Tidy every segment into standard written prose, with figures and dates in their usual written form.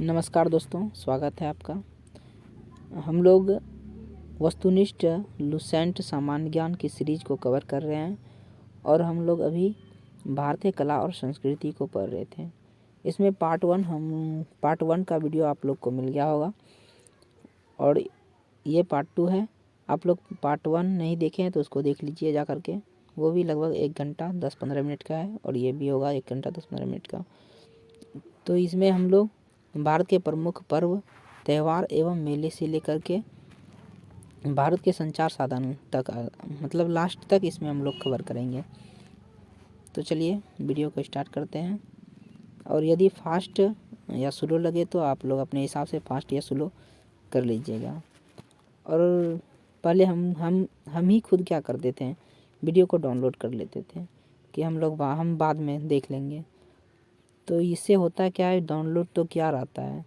नमस्कार दोस्तों, स्वागत है आपका। हम लोग वस्तुनिष्ठ लुसेंट सामान्य ज्ञान की सीरीज को कवर कर रहे हैं और हम लोग अभी भारतीय कला और संस्कृति को पढ़ रहे थे। इसमें पार्ट वन का वीडियो आप लोग को मिल गया होगा और ये पार्ट 2 है। आप लोग पार्ट 1 नहीं देखे हैं तो उसको देख लीजिए जा करके। वो भी लगभग 1 घंटा 10-15 मिनट का है और ये भी होगा 1 घंटा 10-15 मिनट का। तो इसमें हम लोग भारत के प्रमुख पर्व, त्यौहार एवं मेले से लेकर के भारत के संचार साधन तक मतलब लास्ट तक इसमें हम लोग कवर करेंगे। तो चलिए वीडियो को स्टार्ट करते हैं। और यदि फास्ट या स्लो लगे तो आप लोग अपने हिसाब से फास्ट या स्लो कर लीजिएगा। और पहले हम ही खुद क्या करते थे, वीडियो को डाउनलोड कर लेते थे कि हम बाद में देख लेंगे। तो इससे होता क्या है, डाउनलोड तो क्या रहता है,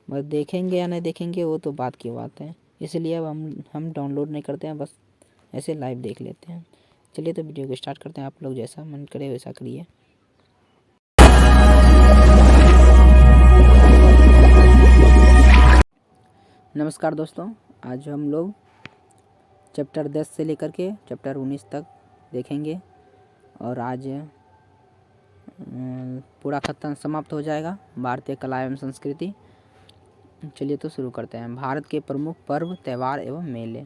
बस देखेंगे या नहीं देखेंगे वो तो बात की बात है। इसलिए अब हम डाउनलोड नहीं करते हैं, बस ऐसे लाइव देख लेते हैं। चलिए तो वीडियो को स्टार्ट करते हैं। आप लोग जैसा मन करे वैसा करिए। नमस्कार दोस्तों, आज हम लोग चैप्टर 10 से लेकर के चैप्टर 19 तक देखेंगे और आज पूरा खत्म समाप्त हो जाएगा भारतीय कला एवं संस्कृति। चलिए तो शुरू करते हैं। भारत के प्रमुख पर्व, त्यौहार एवं मेले।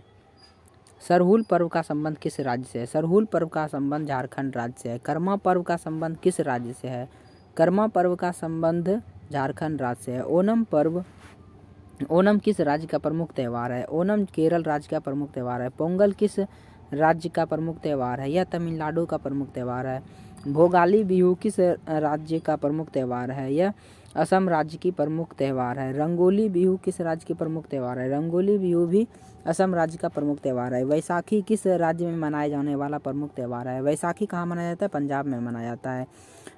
सरहुल पर्व का संबंध किस राज्य से है? सरहुल पर्व का संबंध झारखंड राज्य से है। कर्मा पर्व का संबंध किस राज्य से है? कर्मा पर्व का संबंध झारखंड राज्य से है। ओणम किस राज्य का प्रमुख त्यौहार है? ओणम केरल राज्य का प्रमुख त्यौहार है। पोंगल किस राज्य का प्रमुख त्यौहार है? यह तमिलनाडु का प्रमुख त्यौहार है। भोगाली बिहू किस राज्य का प्रमुख त्यौहार है? यह असम राज्य की प्रमुख त्यौहार है। रंगोली बिहू किस राज्य की प्रमुख त्यौहार है? रंगोली बिहू भी असम राज्य का प्रमुख त्यौहार है। वैसाखी किस राज्य में मनाए जाने वाला प्रमुख त्यौहार है? वैसाखी कहाँ मनाया जाता है? पंजाब में मनाया जाता है।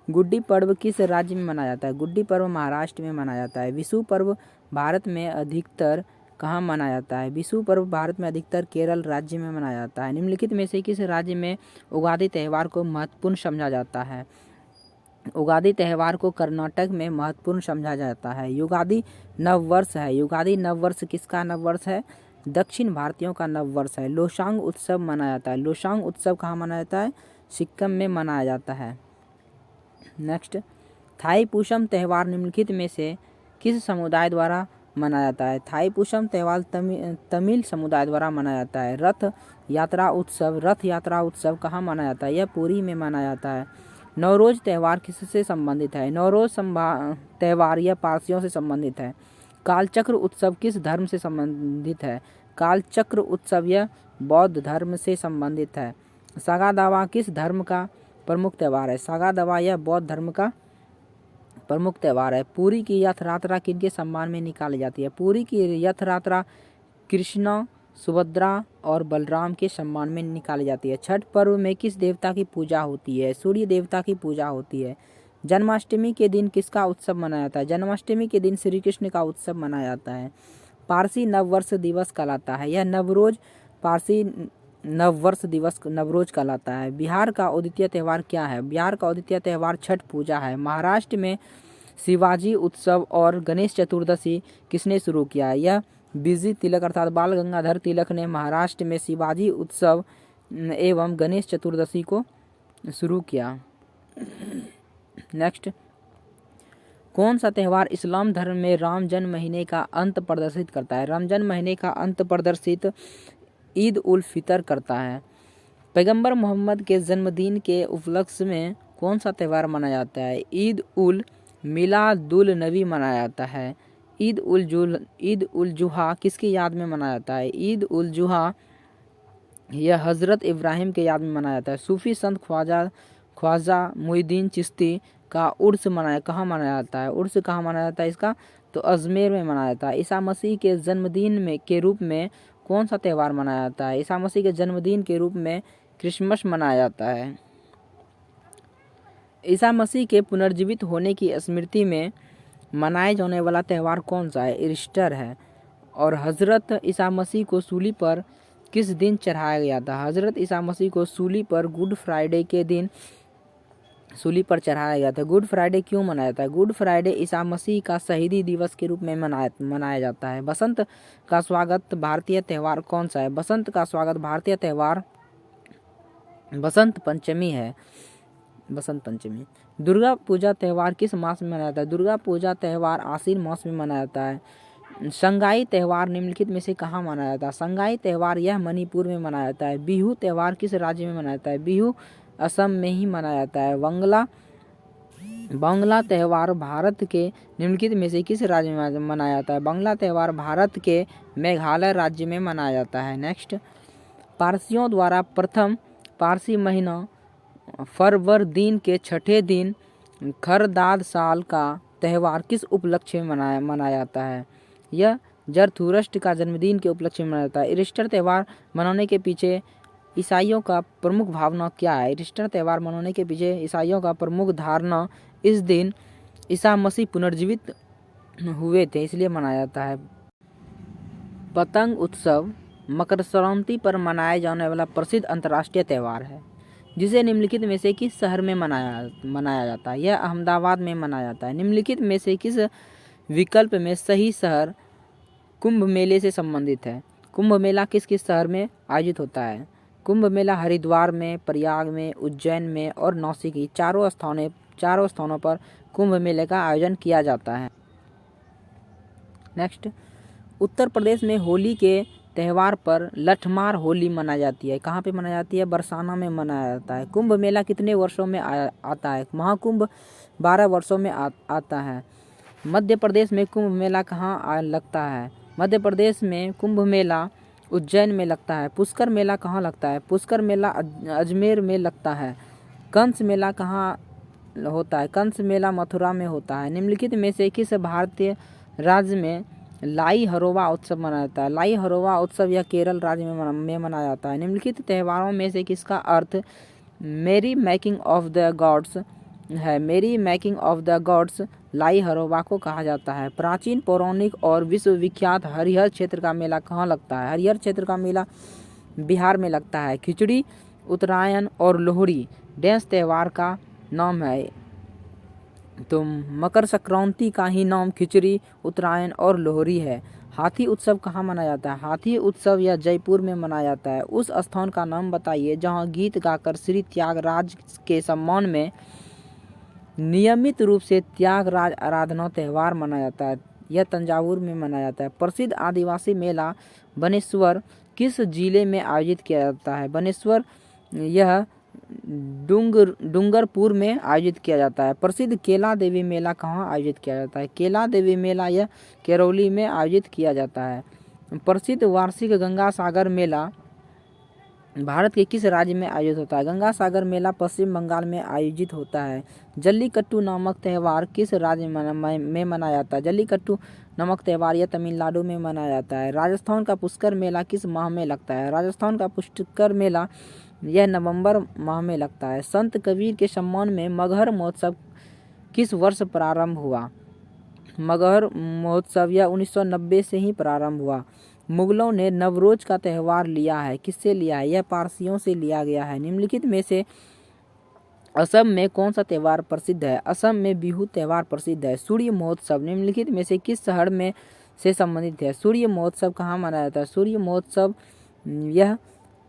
गुड्डी पर्व किस राज्य में मनाया जाता है? गुड्डी पर्व महाराष्ट्र में मनाया जाता है। विशु पर्व भारत में अधिकतर कहाँ मनाया जाता है? विशु पर्व भारत में अधिकतर केरल राज्य में मनाया जाता है। निम्नलिखित में से किस राज्य में उगादी त्यौहार को महत्वपूर्ण समझा जाता है? उगादी त्यौहार को कर्नाटक में महत्वपूर्ण समझा जाता है। युगादि नववर्ष है। युगादि नववर्ष किसका नववर्ष है? दक्षिण भारतीयों का नववर्ष है। लोसांग उत्सव मनाया जाता है। लोसांग उत्सव कहाँ मनाया जाता है? सिक्किम में मनाया जाता है। नेक्स्ट, थाईपुसम त्यौहार निम्नलिखित में से किस समुदाय द्वारा मनाया जाता है? थाईपुसम त्यौहार तमिल समुदाय द्वारा मनाया जाता है। रथ यात्रा उत्सव कहाँ मनाया जाता है? यह पुरी में मनाया जाता है। नवरोज त्यौहार किससे संबंधित है? नवरोज त्यौहार यह पारसियों से संबंधित है। कालचक्र उत्सव किस धर्म से संबंधित है? कालचक्र उत्सव यह बौद्ध धर्म से संबंधित है। सागा दावा किस धर्म का प्रमुख त्यौहार है? सागा दावा यह बौद्ध धर्म का प्रमुख त्यौहार है। पुरी की रथ यात्रा किनके सम्मान में निकाली जाती है? पुरी की रथ यात्रा कृष्ण, सुभद्रा और बलराम के सम्मान में निकाली जाती है। छठ पर्व में किस देवता की पूजा होती है? सूर्य देवता की पूजा होती है। जन्माष्टमी के दिन किसका उत्सव मनाया जाता है? जन्माष्टमी के दिन श्री कृष्ण का उत्सव मनाया जाता है। पारसी नववर्ष दिवस कहलाता है। यह नवरोज पारसी नववर्ष दिवस नवरोज कहलाता है। बिहार का अद्वितीय त्यौहार क्या है? बिहार का अद्वितीय त्यौहार छठ पूजा है। महाराष्ट्र में शिवाजी उत्सव और गणेश चतुर्दशी किसने शुरू किया? यह बीजी तिलक अर्थात बाल गंगाधर तिलक ने महाराष्ट्र में शिवाजी उत्सव एवं गणेश चतुर्दशी को शुरू किया। नेक्स्ट, कौन सा त्यौहार इस्लाम धर्म में राम जन्म महीने का अंत प्रदर्शित करता है? रमजान महीने का अंत प्रदर्शित ईद उल फितर करता है। पैगंबर मोहम्मद के जन्मदिन के उपलक्ष्य में कौन सा त्यौहार मनाया जाता है? ईद उल मिलादुल नबी मनाया जाता है। ईद उल जुहा किसकी याद में मनाया जाता है? ईद उल जुहा यह हज़रत इब्राहिम के याद में मनाया जाता है। सूफी संत ख्वाजा मुईनुद्दीन चिश्ती का उर्स कहाँ मनाया जाता है? उर्स कहाँ मनाया जाता है इसका? तो अजमेर में मनाया जाता है। ईसा मसीह के जन्मदिन के रूप में कौन सा त्यौहार मनाया जाता है? ईसा मसीह के जन्मदिन के रूप में क्रिसमस मनाया जाता है। ईसा मसीह के पुनर्जीवित होने की स्मृति में मनाए जाने वाला त्यौहार कौन सा है? ईस्टर है। और हज़रत ईसा मसीह को सूली पर किस दिन चढ़ाया गया था? हज़रत ईसा मसीह को सूली पर गुड फ्राइडे के दिन सूली पर चढ़ाया गया था। गुड फ्राइडे क्यों मनाया जाता है? गुड फ्राइडे ईसा मसीह का शहीदी दिवस के रूप में मनाया जाता है। बसंत का स्वागत भारतीय त्यौहार कौन सा है? बसंत का स्वागत भारतीय त्यौहार बसंत पंचमी है। बसंत पंचमी। दुर्गा पूजा त्यौहार किस मास में मनाया जाता है? दुर्गा पूजा त्यौहार आश्विन मास में मनाया जाता है। संगाई त्यौहार निम्नलिखित में से कहाँ मनाया जाता है? संगाई त्यौहार यह मणिपुर में मनाया जाता है। बिहू त्यौहार किस राज्य में मनाया जाता है? बिहू असम में ही मनाया जाता है। बांग्ला त्यौहार भारत के निम्नलिखित में से किस राज्य में मनाया जाता है? बांग्ला त्यौहार भारत के मेघालय राज्य में मनाया जाता है। नेक्स्ट, पारसियों द्वारा प्रथम पारसी महीना फरवरदीन के छठे दिन खरदाद साल का त्यौहार किस उपलक्ष्य में मनाया जाता है? यह जरथुस्त्र का जन्मदिन के उपलक्ष्य में मनाया जाता है। ईस्टर त्यौहार मनाने के पीछे ईसाइयों का प्रमुख भावना क्या है? ईस्टर त्यौहार मनाने के पीछे ईसाइयों का प्रमुख धारणा इस दिन ईसा मसीह पुनर्जीवित हुए थे इसलिए मनाया जाता है। पतंग उत्सव मकर संक्रांति पर मनाए जाने वाला प्रसिद्ध अंतर्राष्ट्रीय त्यौहार है जिसे निम्नलिखित में से किस शहर में मनाया जाता है? यह अहमदाबाद में मनाया जाता है। निम्नलिखित में से किस विकल्प में सही शहर कुंभ मेले से संबंधित है? कुंभ मेला किस किस शहर में आयोजित होता है? कुंभ मेला हरिद्वार में, प्रयाग में, उज्जैन में और नौसिकी चारों स्थानों पर कुंभ मेले का आयोजन किया जाता है। नेक्स्ट, उत्तर प्रदेश में होली के त्यौहार पर लठमार होली मनाई जाती है। कहाँ पे मनाई जाती है? बरसाना में मनाया जाता है। कुंभ मेला कितने वर्षों में आता है? महाकुंभ 12 वर्षों में आता है। मध्य प्रदेश में कुंभ मेला कहाँ लगता है? मध्य प्रदेश में कुंभ मेला उज्जैन में लगता है। पुष्कर मेला कहाँ लगता है? पुष्कर मेला अजमेर में लगता है। कंस मेला कहाँ होता है? कंस मेला मथुरा में होता है। निम्नलिखित में से किस भारतीय राज्य में लाई हरोवा उत्सव मनाया जाता है? लाई हरोवा उत्सव यह केरल राज्य में मनाया जाता है। निम्नलिखित त्यौहारों में से किसका अर्थ मेरी मेकिंग ऑफ द गॉड्स है? मेरी मेकिंग ऑफ द गॉड्स लाई हरोवा को कहा जाता है। प्राचीन, पौराणिक और विश्वविख्यात हरिहर क्षेत्र का मेला कहाँ लगता है? हरिहर क्षेत्र का मेला बिहार में लगता है। खिचड़ी, उत्तरायण और लोहड़ी डेंस त्यौहार का नाम है। तो मकर संक्रांति का ही नाम खिचड़ी, उत्तरायण और लोहड़ी है। हाथी उत्सव कहाँ मनाया जाता है? हाथी उत्सव यह जयपुर में मनाया जाता है। उस स्थान का नाम बताइए जहाँ गीत गाकर श्री त्यागराज के सम्मान में नियमित रूप से त्यागराज आराधना त्यौहार मनाया जाता है। यह तंजावुर में मनाया जाता है। प्रसिद्ध आदिवासी मेला बनेश्वर किस जिले में आयोजित किया जाता है? बनेश्वर यह डूंगरपुर में आयोजित किया जाता है। प्रसिद्ध केला देवी मेला कहाँ आयोजित किया जाता है? केला देवी मेला यह करौली में आयोजित किया जाता है। प्रसिद्ध वार्षिक गंगा सागर मेला भारत के किस राज्य में आयोजित होता है? गंगा सागर मेला पश्चिम बंगाल में आयोजित होता है। जल्लीकट्टू नामक त्यौहार किस राज्य में मनाया जाता है? जल्लीकट्टू नामक त्यौहार यह तमिलनाडु में मनाया जाता है। राजस्थान का पुष्कर मेला किस माह में लगता है? राजस्थान का पुष्कर मेला यह नवंबर माह में लगता है। संत कबीर के सम्मान में मगहर महोत्सव किस वर्ष प्रारंभ हुआ? मगहर महोत्सव यह 1990 से ही प्रारंभ हुआ। मुगलों ने नवरोज का त्यौहार लिया है। किससे लिया है? यह पारसियों से लिया गया है। निम्नलिखित में से असम में कौन सा त्यौहार प्रसिद्ध है? असम में बिहू त्यौहार प्रसिद्ध है। सूर्य महोत्सव निम्नलिखित में से किस शहर में से संबंधित है? सूर्य महोत्सव कहाँ मनाया जाता है? सूर्य महोत्सव यह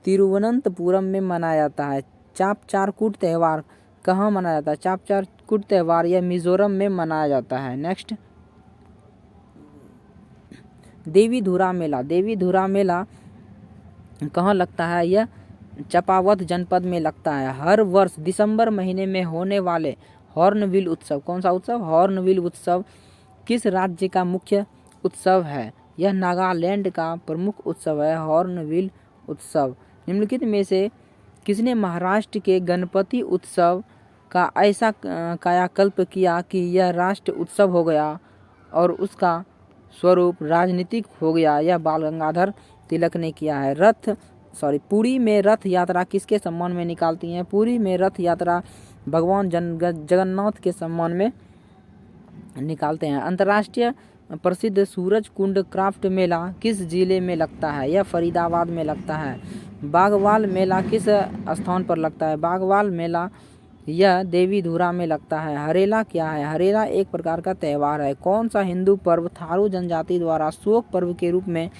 तिरुवनंतपुरम में मनाया जाता है। चापचारकूट त्यौहार कहाँ मनाया जाता है? चापचारकूट त्यौहार यह मिजोरम में मनाया जाता है। नेक्स्ट, देवीधुरा मेला। देवीधुरा मेला कहाँ लगता है? यह चंपावत जनपद में लगता है। हर वर्ष दिसंबर महीने में होने वाले हॉर्नबिल उत्सव, कौन सा उत्सव? हॉर्नबिल उत्सव किस राज्य का मुख्य उत्सव है? यह नागालैंड का प्रमुख उत्सव है हॉर्नबिल उत्सव। निम्नलिखित में से किसने महाराष्ट्र के गणपति उत्सव का ऐसा कायाकल्प किया कि यह राष्ट्र उत्सव हो गया और उसका स्वरूप राजनीतिक हो गया? यह बाल गंगाधर तिलक ने किया है। पुरी में रथ यात्रा किसके सम्मान में निकालती हैं? पुरी में रथ यात्रा भगवान जगन्नाथ के सम्मान में निकालते हैं। अंतर्राष्ट्रीय प्रसिद्ध सूरज कुंड क्राफ्ट मेला किस जिले में लगता है? यह फरीदाबाद में लगता है। बागवाल मेला किस स्थान पर लगता है? बागवाल मेला यह देवी धुरा में लगता है। हरेला क्या है? हरेला एक प्रकार का त्यौहार है। कौन सा हिंदू पर्व थारू जनजाति द्वारा शोक पर्व के रूप में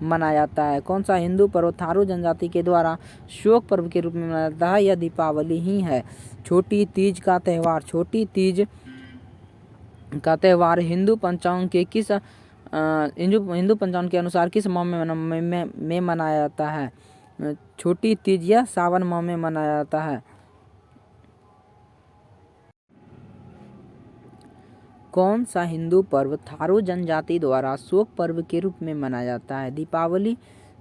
मनाया जाता है? कौन सा हिंदू पर्व थारू जनजाति के द्वारा शोक पर्व के रूप में मनाया जाता है? यह दीपावली ही है। छोटी तीज का त्यौहार। छोटी तीज का त्यौहार हिंदू पंचांग के किस हिंदू पंचांग के अनुसार किस माह में मनाया जाता है? छोटी तीज यह सावन माह में मनाया जाता है। कौन सा हिंदू पर्व थारू जनजाति द्वारा शोक पर्व के रूप में मनाया जाता है? दीपावली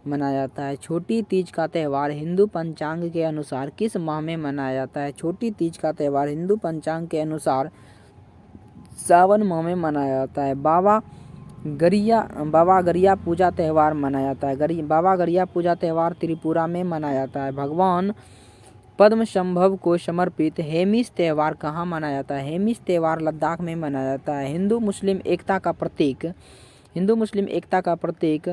मनाया जाता है। छोटी तीज का त्यौहार हिंदू पंचांग के अनुसार किस माह में मनाया जाता है? छोटी तीज का त्यौहार हिंदू पंचांग के अनुसार सावन माह में मनाया जाता है। बाबा गरिया पूजा त्यौहार मनाया जाता है। बाबा गरिया पूजा त्यौहार त्रिपुरा में मनाया जाता है। भगवान पद्मशंभव को समर्पित हेमिस त्यौहार कहाँ मनाया जाता है? हेमिस त्यौहार लद्दाख में मनाया जाता है। हिंदू मुस्लिम एकता का प्रतीक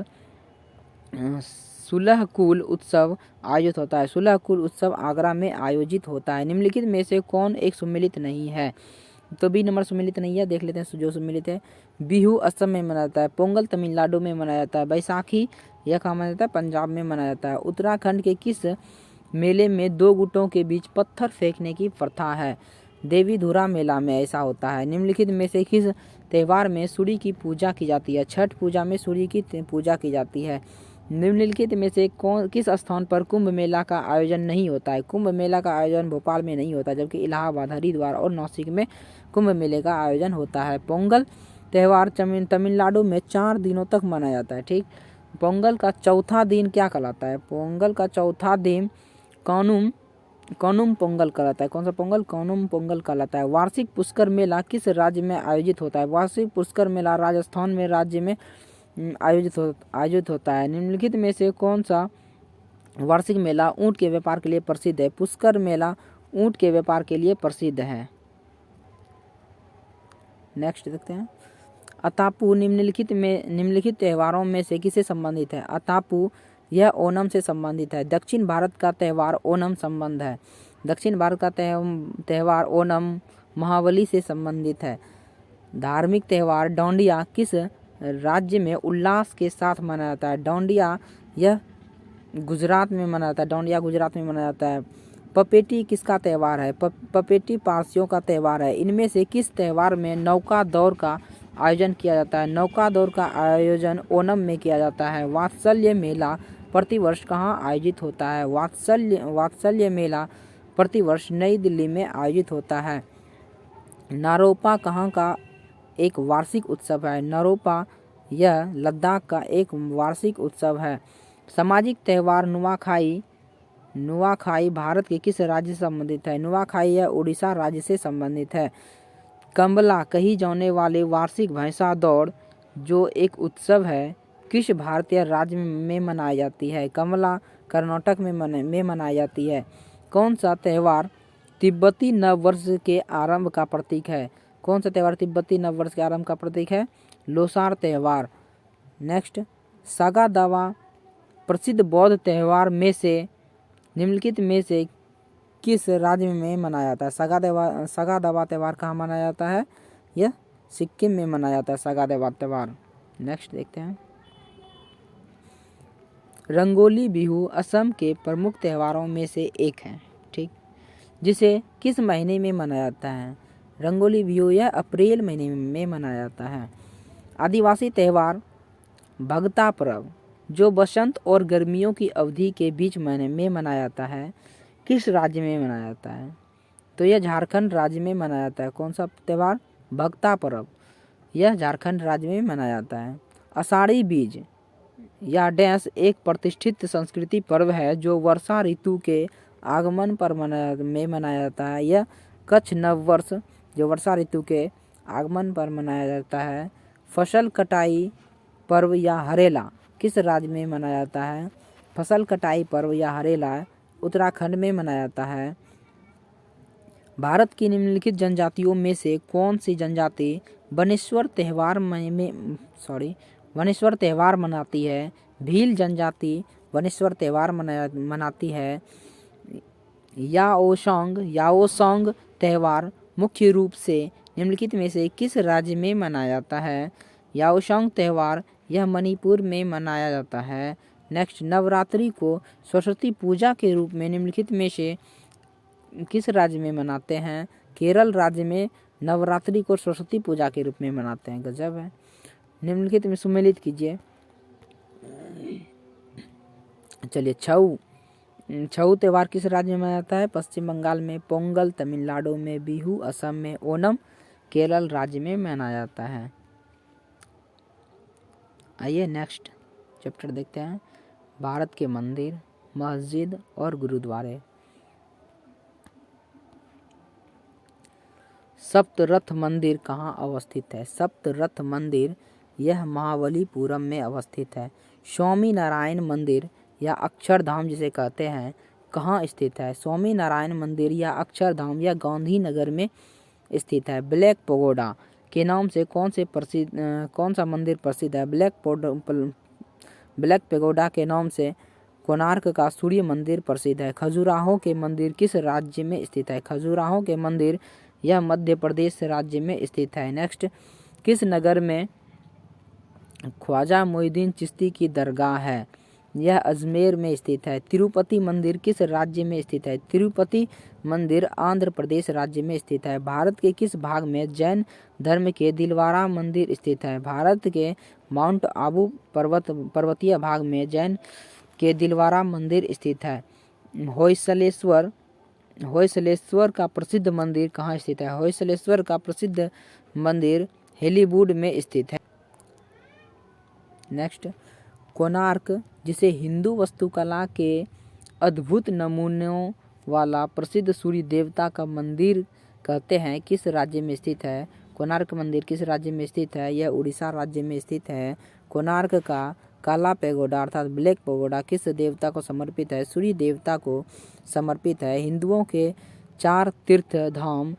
सुलहकुल उत्सव आयोजित होता है। सुलहकुल उत्सव आगरा में आयोजित होता है। निम्नलिखित में से कौन एक सुमेलित नहीं है? तो बी नंबर सुमेलित नहीं है। देख लेते हैं जो सुमेलित है। बिहू असम में मनाया जाता है। पोंगल तमिलनाडु में मनाया जाता है। बैसाखी यह कहाँ मनाया जाता है? पंजाब में मनाया जाता है। उत्तराखंड के किस मेले में दो गुटों के बीच पत्थर फेंकने की प्रथा है? देवी धुरा मेला में ऐसा होता है। निम्नलिखित में से किस त्यौहार में सूर्य की पूजा की जाती है? छठ पूजा में सूर्य की पूजा की जाती है। निम्नलिखित में से किस स्थान पर कुंभ मेला का आयोजन नहीं होता है? कुंभ मेला का आयोजन भोपाल में नहीं होता, जबकि इलाहाबाद, हरिद्वार और नासिक में कुंभ मेले का आयोजन होता है। पोंगल त्यौहार तमिलनाडु में 4 दिनों तक मनाया जाता है। ठीक, पोंगल का चौथा दिन क्या कहलाता है? पोंगल का चौथा दिन कानुम पोंगल कहलाता है। कौन सा पोंगल? कानुम पोंगल कहलाता है। वार्षिक पुष्कर मेला किस राज्य में आयोजित होता है? वार्षिक पुष्कर मेला राजस्थान में राज्य में आयोजित होता है। निम्नलिखित में से कौन सा वार्षिक मेला ऊंट के व्यापार के लिए प्रसिद्ध है? पुष्कर मेला ऊंट के व्यापार के लिए प्रसिद्ध है। नेक्स्ट देखते हैं। अतापू निम्नलिखित त्योहारों में से किससे संबंधित है? अतापू यह ओणम से संबंधित है। दक्षिण भारत का त्यौहार ओणम संबंध है। दक्षिण भारत का त्यौहार ओणम महाबली से संबंधित है। धार्मिक त्यौहार डांडिया किस राज्य में उल्लास के साथ मनाया जाता है? डांडिया यह गुजरात में मनाया जाता है। डांडिया गुजरात में मनाया जाता है। पपेटी किसका त्यौहार है? पपेटी पारसियों का त्यौहार है। इनमें से किस त्यौहार में नौका दौड़ का आयोजन किया जाता है? नौका दौड़ का आयोजन ओणम में किया जाता है। वात्सल्य मेला प्रतिवर्ष कहाँ आयोजित होता है? वात्सल्य मेला प्रतिवर्ष नई दिल्ली में आयोजित होता है। नारोपा कहाँ का एक वार्षिक उत्सव है? नारोपा यह लद्दाख का एक वार्षिक उत्सव है। सामाजिक त्यौहार नुआखाई भारत के किस राज्य से संबंधित है? नुआखाई यह उड़ीसा राज्य से संबंधित है। कंबला कही जाने वाली वार्षिक भैंसा दौड़ जो एक उत्सव है किस भारतीय राज्य में मनाई जाती है? कंबला कर्नाटक में मनाई जाती है। कौन सा त्यौहार तिब्बती नववर्ष के आरंभ का प्रतीक है? कौन सा त्यौहार तिब्बती नववर्ष के आरंभ का प्रतीक है? लोसार त्यौहार। नेक्स्ट, सागा दावा प्रसिद्ध बौद्ध त्यौहार में से निम्नलिखित में से किस राज्य में मनाया जाता है? सागा दावा त्यौहार कहाँ मनाया जाता है? यह सिक्किम में मनाया जाता है सागा दावा त्यौहार। नेक्स्ट देखते हैं। रंगोली बिहू असम के प्रमुख त्योहारों में से एक है। ठीक, जिसे किस महीने में मनाया जाता है? रंगोली बिहू यह अप्रैल महीने में मनाया जाता है। आदिवासी त्यौहार भगता पर्व जो बसंत और गर्मियों की अवधि के बीच महीने में मनाया जाता है किस राज्य में मनाया जाता है? तो यह झारखंड राज्य में मनाया जाता है। कौन सा त्यौहार? भगता पर्व यह झारखंड राज्य में मनाया जाता है। आषाढ़ी बीज या डैश एक प्रतिष्ठित संस्कृति पर्व है जो वर्षा ऋतु के आगमन पर मनाया जाता है। यह कच्छ नववर्ष जो वर्षा ऋतु के आगमन पर मनाया जाता है। फसल कटाई पर्व या हरेला किस राज्य में मनाया जाता है? फसल कटाई पर्व या हरेला उत्तराखंड में मनाया जाता है। भारत की निम्नलिखित जनजातियों में से कौन सी जनजाति वनेश्वर त्यौहार मनाती है? भील जनजाति वनेश्वर त्यौहार मनाती है। याओसोंग त्यौहार मुख्य रूप से निम्नलिखित में से किस राज्य में मनाया जाता है? याओसोंग त्यौहार यह मणिपुर में मनाया जाता है। नेक्स्ट, नवरात्रि को सरस्वती पूजा के रूप में निम्नलिखित में से किस राज्य में मनाते हैं? केरल राज्य में नवरात्रि को सरस्वती पूजा के रूप में मनाते हैं। गजब है। निम्नलिखित में सुमेलित कीजिए। चलिए, छऊ त्यौहार किस राज्य में मनाया जाता है? पश्चिम बंगाल में। पोंगल तमिलनाडु में। बिहू असम में। ओणम केरल राज्य में मनाया जाता है। आइए नेक्स्ट चैप्टर देखते हैं। भारत के मंदिर, मस्जिद और गुरुद्वारे। सप्तरथ मंदिर कहाँ अवस्थित है? सप्तरथ मंदिर यह महाबलीपुरम में अवस्थित है। स्वामी नारायण मंदिर या अक्षरधाम जिसे कहते हैं कहाँ स्थित है? स्वामी नारायण मंदिर या अक्षरधाम या गांधीनगर में स्थित है। ब्लैक पगोडा के नाम से कौन सा मंदिर प्रसिद्ध है? ब्लैक पैगोडा के नाम से कोणार्क का सूर्य मंदिर प्रसिद्ध है। खजुराहो के मंदिर किस राज्य में स्थित है? खजुराहो के मंदिर यह मध्य प्रदेश राज्य में स्थित है। नेक्स्ट, किस नगर में ख्वाजा मोइनुद्दीन चिश्ती की दरगाह है? यह अजमेर में स्थित है। तिरुपति मंदिर किस राज्य में स्थित है? तिरुपति मंदिर आंध्र प्रदेश राज्य में स्थित है। भारत के किस भाग में जैन धर्म के दिलवारा मंदिर स्थित है? भारत के माउंट आबू पर्वतीय भाग में जैन के दिलवारा मंदिर स्थित है। होयसलेश्वर का प्रसिद्ध मंदिर कहाँ स्थित है? होयसलेश्वर का प्रसिद्ध मंदिर हॉलीवुड में स्थित है। नेक्स्ट, कोणार्क जिसे हिंदू वास्तुकला के अद्भुत नमूनों वाला प्रसिद्ध सूर्य देवता का मंदिर कहते हैं किस राज्य में स्थित है? कोणार्क मंदिर किस राज्य में स्थित है? यह उड़ीसा राज्य में स्थित है। कोणार्क का काला पैगोडा अर्थात ब्लैक पैगोडा किस देवता को समर्पित है? सूर्य देवता को समर्पित है। हिंदुओं के 4 तीर्थ धाम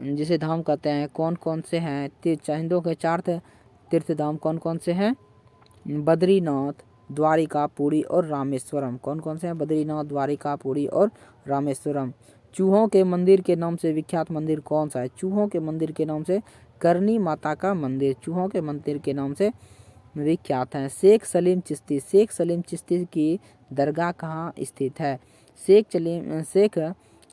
जिसे धाम कहते हैं कौन कौन से हैं? हिंदुओं के 4 तीर्थ धाम कौन कौन से हैं? बद्रीनाथ, द्वारिका, पुरी और रामेश्वरम। कौन कौन से हैं? बद्रीनाथ, द्वारिका, पुरी और रामेश्वरम। चूहों के मंदिर के नाम से विख्यात मंदिर कौन सा है? चूहों के मंदिर के नाम से करनी माता का मंदिर चूहों के मंदिर के नाम से विख्यात है। शेख सलीम चिश्ती की दरगाह कहाँ स्थित है? शेख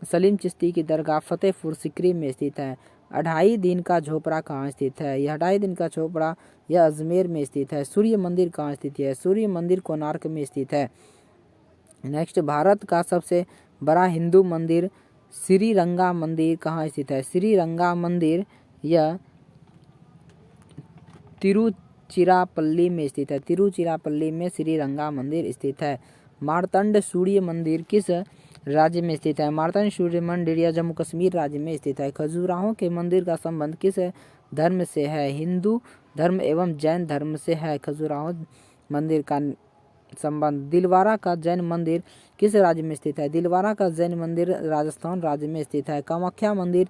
सलीम चिश्ती की दरगाह फतेहपुर सिकरी में स्थित है। 2.5 दिन का झोपड़ा कहाँ स्थित है? यह 2.5 दिन का झोपड़ा यह अजमेर में स्थित है। सूर्य मंदिर कहाँ स्थित है? सूर्य मंदिर कोणार्क में स्थित है। नेक्स्ट, भारत का सबसे बड़ा हिंदू मंदिर श्रीरंगा मंदिर कहाँ स्थित है? श्रीरंगा मंदिर यह तिरुचिरापल्ली में स्थित है। तिरुचिरापल्ली में श्रीरंगा मंदिर स्थित है। मार्तंड सूर्य मंदिर किस राज्य में स्थित है? मार्तंड सूर्य मंदिर यह जम्मू कश्मीर राज्य में स्थित है। खजुराहो के मंदिर का संबंध किस धर्म से है? हिंदू धर्म एवं जैन धर्म से है। खजुराहो मंदिर का संबंध। दिलवारा का जैन मंदिर किस राज्य में स्थित है? दिलवारा का जैन मंदिर राजस्थान राज्य में स्थित है। कामाख्या मंदिर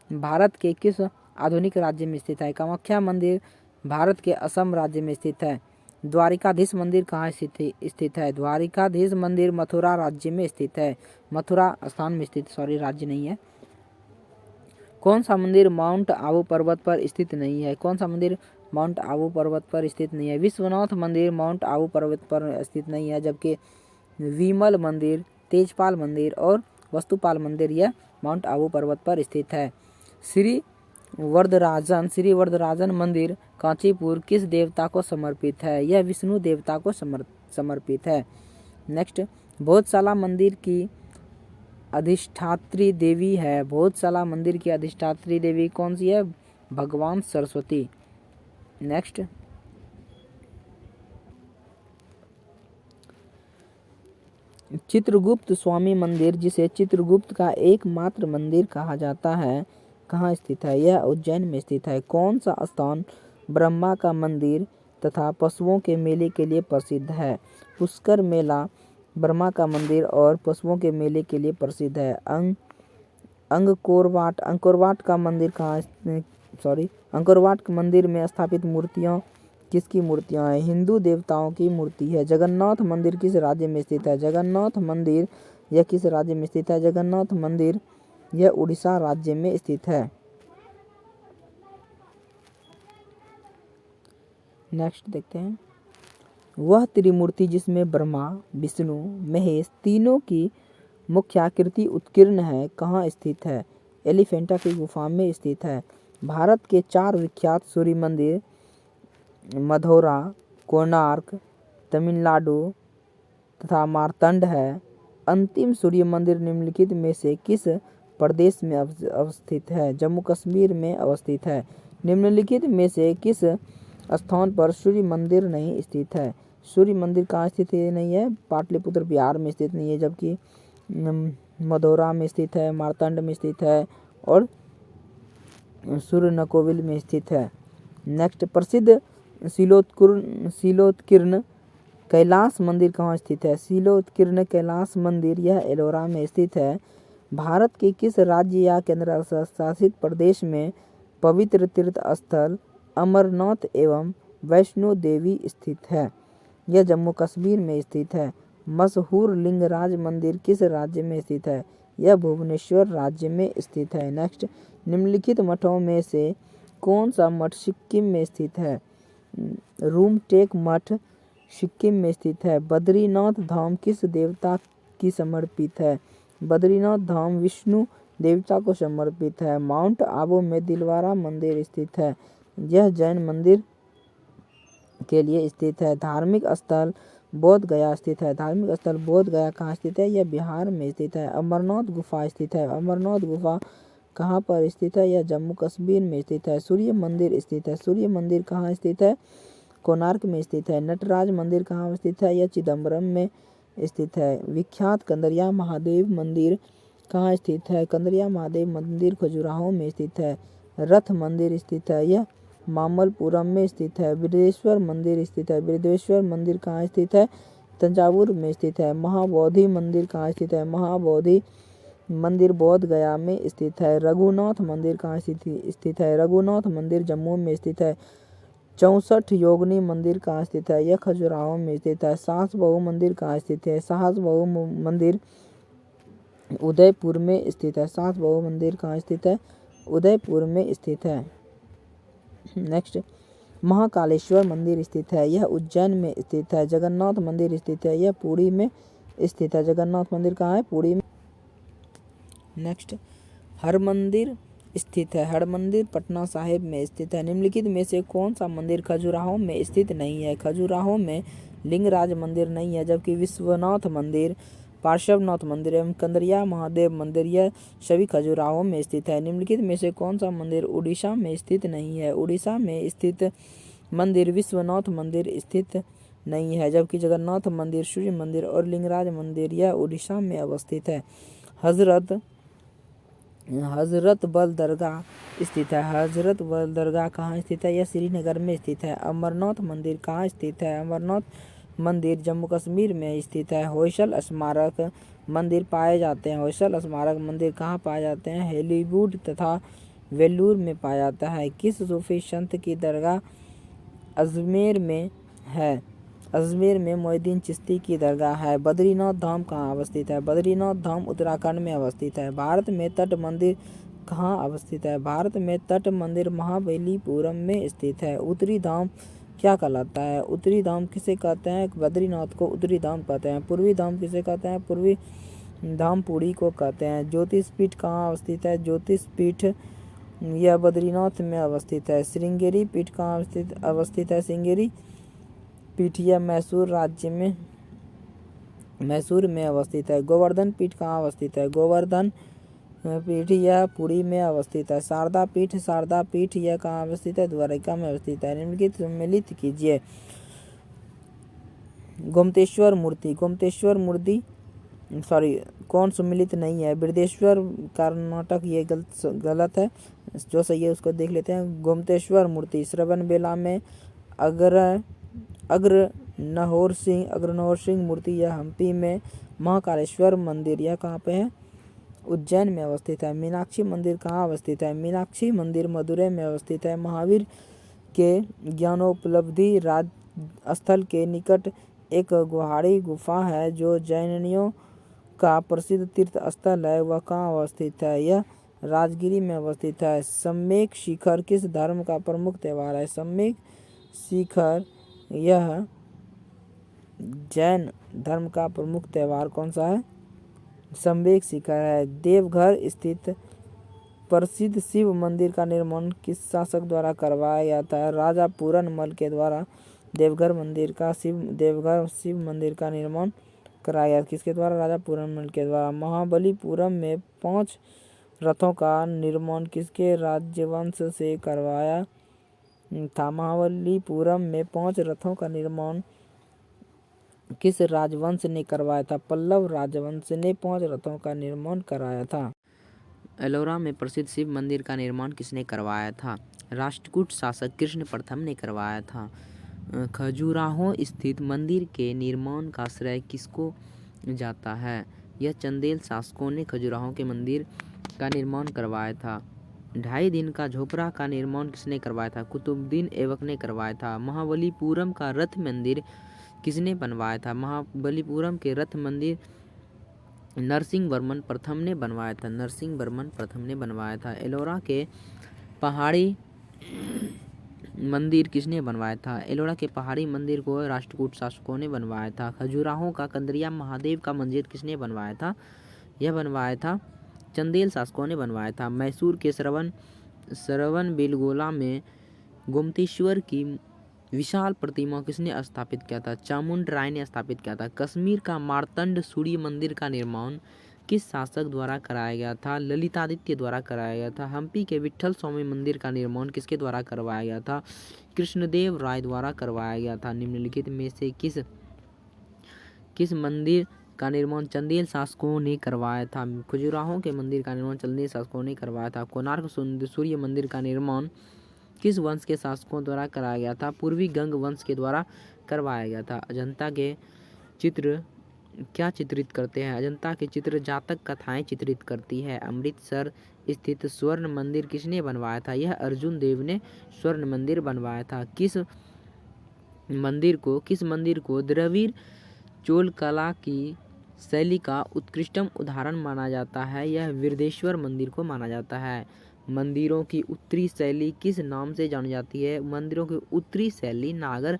भारत के किस आधुनिक राज्य में स्थित है? कामाख्या मंदिर भारत के असम राज्य में स्थित है। द्वारिकाधीश मंदिर कहाँ स्थित है? द्वारिकाधीश मंदिर मथुरा राज्य में स्थित है। मथुरा स्थान में स्थित, सॉरी राज्य नहीं है। कौन सा मंदिर माउंट आबू पर्वत पर स्थित नहीं है? कौन सा मंदिर माउंट आबू पर्वत पर स्थित नहीं है? विश्वनाथ मंदिर माउंट आबू पर्वत पर स्थित नहीं है, जबकि विमल मंदिर, तेजपाल मंदिर और वस्तुपाल मंदिर यह माउंट आबू पर्वत पर स्थित है। श्री वरदराजन मंदिर कांचीपुर किस देवता को समर्पित है? यह विष्णु देवता को समर्पित है। नेक्स्ट, भोजशाला मंदिर की अधिष्ठात्री देवी है। भोजशाला मंदिर की अधिष्ठात्री देवी कौन सी है? भगवान सरस्वती। नेक्स्ट, चित्रगुप्त स्वामी मंदिर जिसे चित्रगुप्त का एकमात्र मंदिर कहा जाता है कहाँ स्थित है? यह उज्जैन में स्थित है। कौन सा स्थान ब्रह्मा का मंदिर तथा पशुओं के मेले के लिए प्रसिद्ध है? पुष्कर मेला ब्रह्मा का मंदिर और पशुओं के मेले के लिए प्रसिद्ध है। अंकोरवाट का मंदिर अंकोरवाट मंदिर में स्थापित मूर्तियाँ किसकी मूर्तियाँ हैं? हिंदू देवताओं की मूर्ति है। जगन्नाथ मंदिर किस राज्य में स्थित है? जगन्नाथ मंदिर यह किस राज्य में स्थित है? जगन्नाथ मंदिर यह उड़ीसा राज्य में स्थित है। नेक्स्ट देखते हैं, वह त्रिमूर्ति जिसमें ब्रह्मा, विष्णु, महेश तीनों की मुख्य आकृति उत्कीर्ण है, कहाँ स्थित है? एलिफेंटा की गुफा में स्थित है। भारत के 4 विख्यात सूर्य मंदिर मधौरा, कोणार्क, तमिलनाडु तथा मार्तंड है। अंतिम सूर्य मंदिर निम्नलिखित में से किस प्रदेश में अवस्थित है? जम्मू कश्मीर में अवस्थित है। निम्नलिखित में से किस स्थान पर सूर्य मंदिर नहीं स्थित है? सूर्य मंदिर कहाँ स्थित नहीं है? पाटलिपुत्र बिहार में स्थित नहीं है, जबकि मधौरा में स्थित है, मार्तंड में स्थित है और सूर्यनकोविल में स्थित है। नेक्स्ट, प्रसिद्ध शीलोत्कीर्ण कैलाश मंदिर कहाँ स्थित है? शीलोत्कीर्ण कैलाश मंदिर यह एलोरा में स्थित है। भारत के किस राज्य या केंद्र शासित प्रदेश में पवित्र तीर्थ स्थल अमरनाथ एवं वैष्णो देवी स्थित है? यह जम्मू कश्मीर में स्थित है। मशहूर लिंगराज मंदिर किस राज्य में स्थित है? यह भुवनेश्वर राज्य में स्थित है। नेक्स्ट, निम्नलिखित मठों में से कौन सा मठ सिक्किम में स्थित है? रूमटेक मठ सिक्किम में स्थित है। बद्रीनाथ धाम किस देवता की समर्पित है? बद्रीनाथ धाम विष्णु देवता को समर्पित है। माउंट आबू में दिलवारा मंदिर स्थित है, यह जैन मंदिर के लिए स्थित है। धार्मिक स्थल बोध गया स्थित है। धार्मिक स्थल बोध गया कहाँ स्थित है? यह बिहार में स्थित है। अमरनाथ गुफा स्थित है। अमरनाथ गुफा कहाँ पर स्थित है? यह जम्मू कश्मीर में स्थित है। सूर्य मंदिर स्थित है। सूर्य मंदिर कहाँ स्थित है? कोणार्क में स्थित है। नटराज मंदिर कहाँ स्थित है? यह चिदम्बरम में स्थित है। विख्यात कंदरिया महादेव मंदिर कहाँ स्थित है? कंदरिया महादेव मंदिर खजुराहो में स्थित है। रथ मंदिर स्थित है, यह मामल्लपुरम में स्थित है। बृहदेश्वर मंदिर स्थित है। बृहदेश्वर मंदिर कहाँ स्थित है? तंजावुर में स्थित है। महाबोधि मंदिर कहाँ स्थित है? महाबोधि मंदिर बोध गया में स्थित है। रघुनाथ मंदिर कहाँ स्थित है? रघुनाथ मंदिर जम्मू में स्थित है। 64 योगिनी मंदिर कहाँ स्थित है? यह खजुराहो में स्थित है। सास बहू मंदिर कहाँ स्थित है? सास बहू मंदिर उदयपुर में स्थित है। सास बहू मंदिर कहाँ स्थित है? उदयपुर में स्थित है। नेक्स्ट, महाकालेश्वर मंदिर स्थित है, यह उज्जैन में स्थित है। जगन्नाथ मंदिर स्थित है, यह पुरी में स्थित है। जगन्नाथ मंदिर कहाँ है? पुरी में। नेक्स्ट, हरमंदिर स्थित है। हरमंदिर पटना साहिब में स्थित है। निम्नलिखित में से कौन सा मंदिर खजुराहो में स्थित नहीं है? खजुराहो में लिंगराज मंदिर नहीं है, जबकि विश्वनाथ मंदिर, पार्श्वनाथ मंदिर एवं कंदरिया महादेव मंदिर यह सभी खजुराहो में स्थित है। निम्नलिखित में से कौन सा मंदिर उड़ीसा में स्थित नहीं है? उड़ीसा में स्थित मंदिर विश्वनाथ मंदिर स्थित नहीं है, जबकि जगन्नाथ मंदिर, सूर्य मंदिर और लिंगराज मंदिर यह उड़ीसा में अवस्थित है। हजरत बल दरगाह स्थित है। हजरत बल दरगाह कहाँ स्थित है? यह श्रीनगर में स्थित है। अमरनाथ मंदिर कहाँ स्थित है? अमरनाथ मंदिर जम्मू कश्मीर में स्थित है। होयसल स्मारक मंदिर पाए जाते हैं। होयसल स्मारक मंदिर कहाँ पाए जाते हैं? हॉलीवुड तथा वेल्लूर में पाया जाता है। किस सूफी संत की दरगाह अजमेर में है? अजमेर में मोइनुद्दीन चिश्ती की दरगाह है। बद्रीनाथ धाम कहाँ अवस्थित है? बद्रीनाथ धाम उत्तराखंड में अवस्थित है। भारत में तट मंदिर कहाँ अवस्थित है? भारत में तट मंदिर महाबलीपुरम में स्थित है। उत्तरी धाम क्या कहलाता है? उत्तरी धाम किसे कहते हैं? बद्रीनाथ को उत्तरी धाम कहते हैं। पूर्वी धाम किसे कहते हैं? पूर्वी धाम पुरी को कहते हैं। ज्योतिष पीठ कहाँ अवस्थित है? ज्योतिष पीठ यह बद्रीनाथ में अवस्थित है। श्रृंगेरी पीठ कहाँ अवस्थित है? श्रृंगेरी पीठ यह मैसूर राज्य में, मैसूर में अवस्थित है। गोवर्धन पीठ कहाँ अवस्थित है? गोवर्धन पीठ यह पुरी में अवस्थित है। शारदा पीठ यह कहाँ अवस्थित है? द्वारिका में अवस्थित है। निम्नलिखित सम्मिलित कीजिए। गोमतेश्वर मूर्ति कौन सम्मिलित नहीं है? बृहदेश्वर कर्नाटक, ये गलत है, जो सही है उसको देख लेते हैं। गोमतेश्वर मूर्ति श्रवणबेला में। अग्रनहोर सिंह मूर्ति यह हम्पी में। महाकालेश्वर मंदिर यह कहाँ पे है? उज्जैन में अवस्थित है। मीनाक्षी मंदिर कहाँ अवस्थित है? मीनाक्षी मंदिर मदुरै में अवस्थित है। महावीर के ज्ञानोपलब्धि स्थल के निकट एक गुहाड़ी गुफा है जो जैनियों का प्रसिद्ध तीर्थ स्थल है वह कहाँ अवस्थित है? यह राजगिरी में अवस्थित है। सम्यक शिखर किस धर्म का प्रमुख त्योहार है? सम्यक शिखर यह जैन धर्म का प्रमुख त्योहार कौन सा है? सम्यक शिखर है। देवघर स्थित प्रसिद्ध शिव मंदिर का निर्माण किस शासक द्वारा करवाया गया था? राजा पूरनमल के द्वारा देवघर शिव मंदिर का निर्माण कराया गया। किसके द्वारा? राजा पूरनमल के द्वारा। महाबलीपुरम में 5 रथों का निर्माण किसके राजवंश से करवाया था? महाबलीपुरम में 5 रथों का निर्माण किस राजवंश ने करवाया था? पल्लव राजवंश ने 5 रथों का निर्माण कराया था। एलोरा में प्रसिद्ध शिव मंदिर का निर्माण किसने करवाया था? राष्ट्रकूट शासक कृष्ण प्रथम ने करवाया था। खजुराहो स्थित मंदिर के निर्माण का श्रेय किसको जाता है? यह चंदेल शासकों ने खजुराहो के मंदिर का निर्माण करवाया था। 2.5 दिन का झोपड़ा का निर्माण किसने करवाया था? कुतुबुद्दीन ऐबक ने करवाया था। महाबलीपुरम का रथ मंदिर किसने बनवाया था? महाबलीपुरम के रथ मंदिर नरसिंह वर्मन प्रथम ने बनवाया था। नरसिंह वर्मन प्रथम ने बनवाया था। एलोरा के पहाड़ी मंदिर किसने बनवाया था? एलोरा के पहाड़ी मंदिर को राष्ट्रकूट शासकों ने बनवाया था। खजुराहो का कंदरिया महादेव का मंदिर किसने बनवाया था? यह बनवाया था चंदेल शासकों ने बनवाया था। मैसूर के श्रवणबेलगोला में गोमतेश्वर की विशाल प्रतिमा किसने स्थापित किया था? चामुंड राय ने स्थापित किया था। कश्मीर का मार्तंड सूर्य मंदिर का निर्माण किस शासक द्वारा कराया गया था? ललितादित्य द्वारा कराया गया था। हम्पी के विट्ठल स्वामी मंदिर का निर्माण किसके द्वारा करवाया गया था? कृष्णदेव राय द्वारा करवाया गया था। निम्नलिखित में से किस मंदिर का निर्माण चंदेल शासकों ने करवाया था? खजुराहो के मंदिर का निर्माण चंदेल शासकों ने करवाया था। कोणार्क सूर्य मंदिर का निर्माण किस वंश के शासकों द्वारा कराया गया था? पूर्वी गंग वंश के द्वारा करवाया गया था। अजंता के चित्र क्या चित्रित करते हैं? अजंता के चित्र जातक कथाएं चित्रित करती है। अमृतसर स्थित स्वर्ण मंदिर किसने बनवाया था? यह अर्जुन देव ने स्वर्ण मंदिर बनवाया था। किस मंदिर को द्रविड़ चोल कला की शैली का उत्कृष्टतम उदाहरण माना जाता है? यह विरदेश्वर मंदिर को माना जाता है। मंदिरों की उत्तरी शैली किस नाम से जानी जाती है? मंदिरों की उत्तरी शैली नागर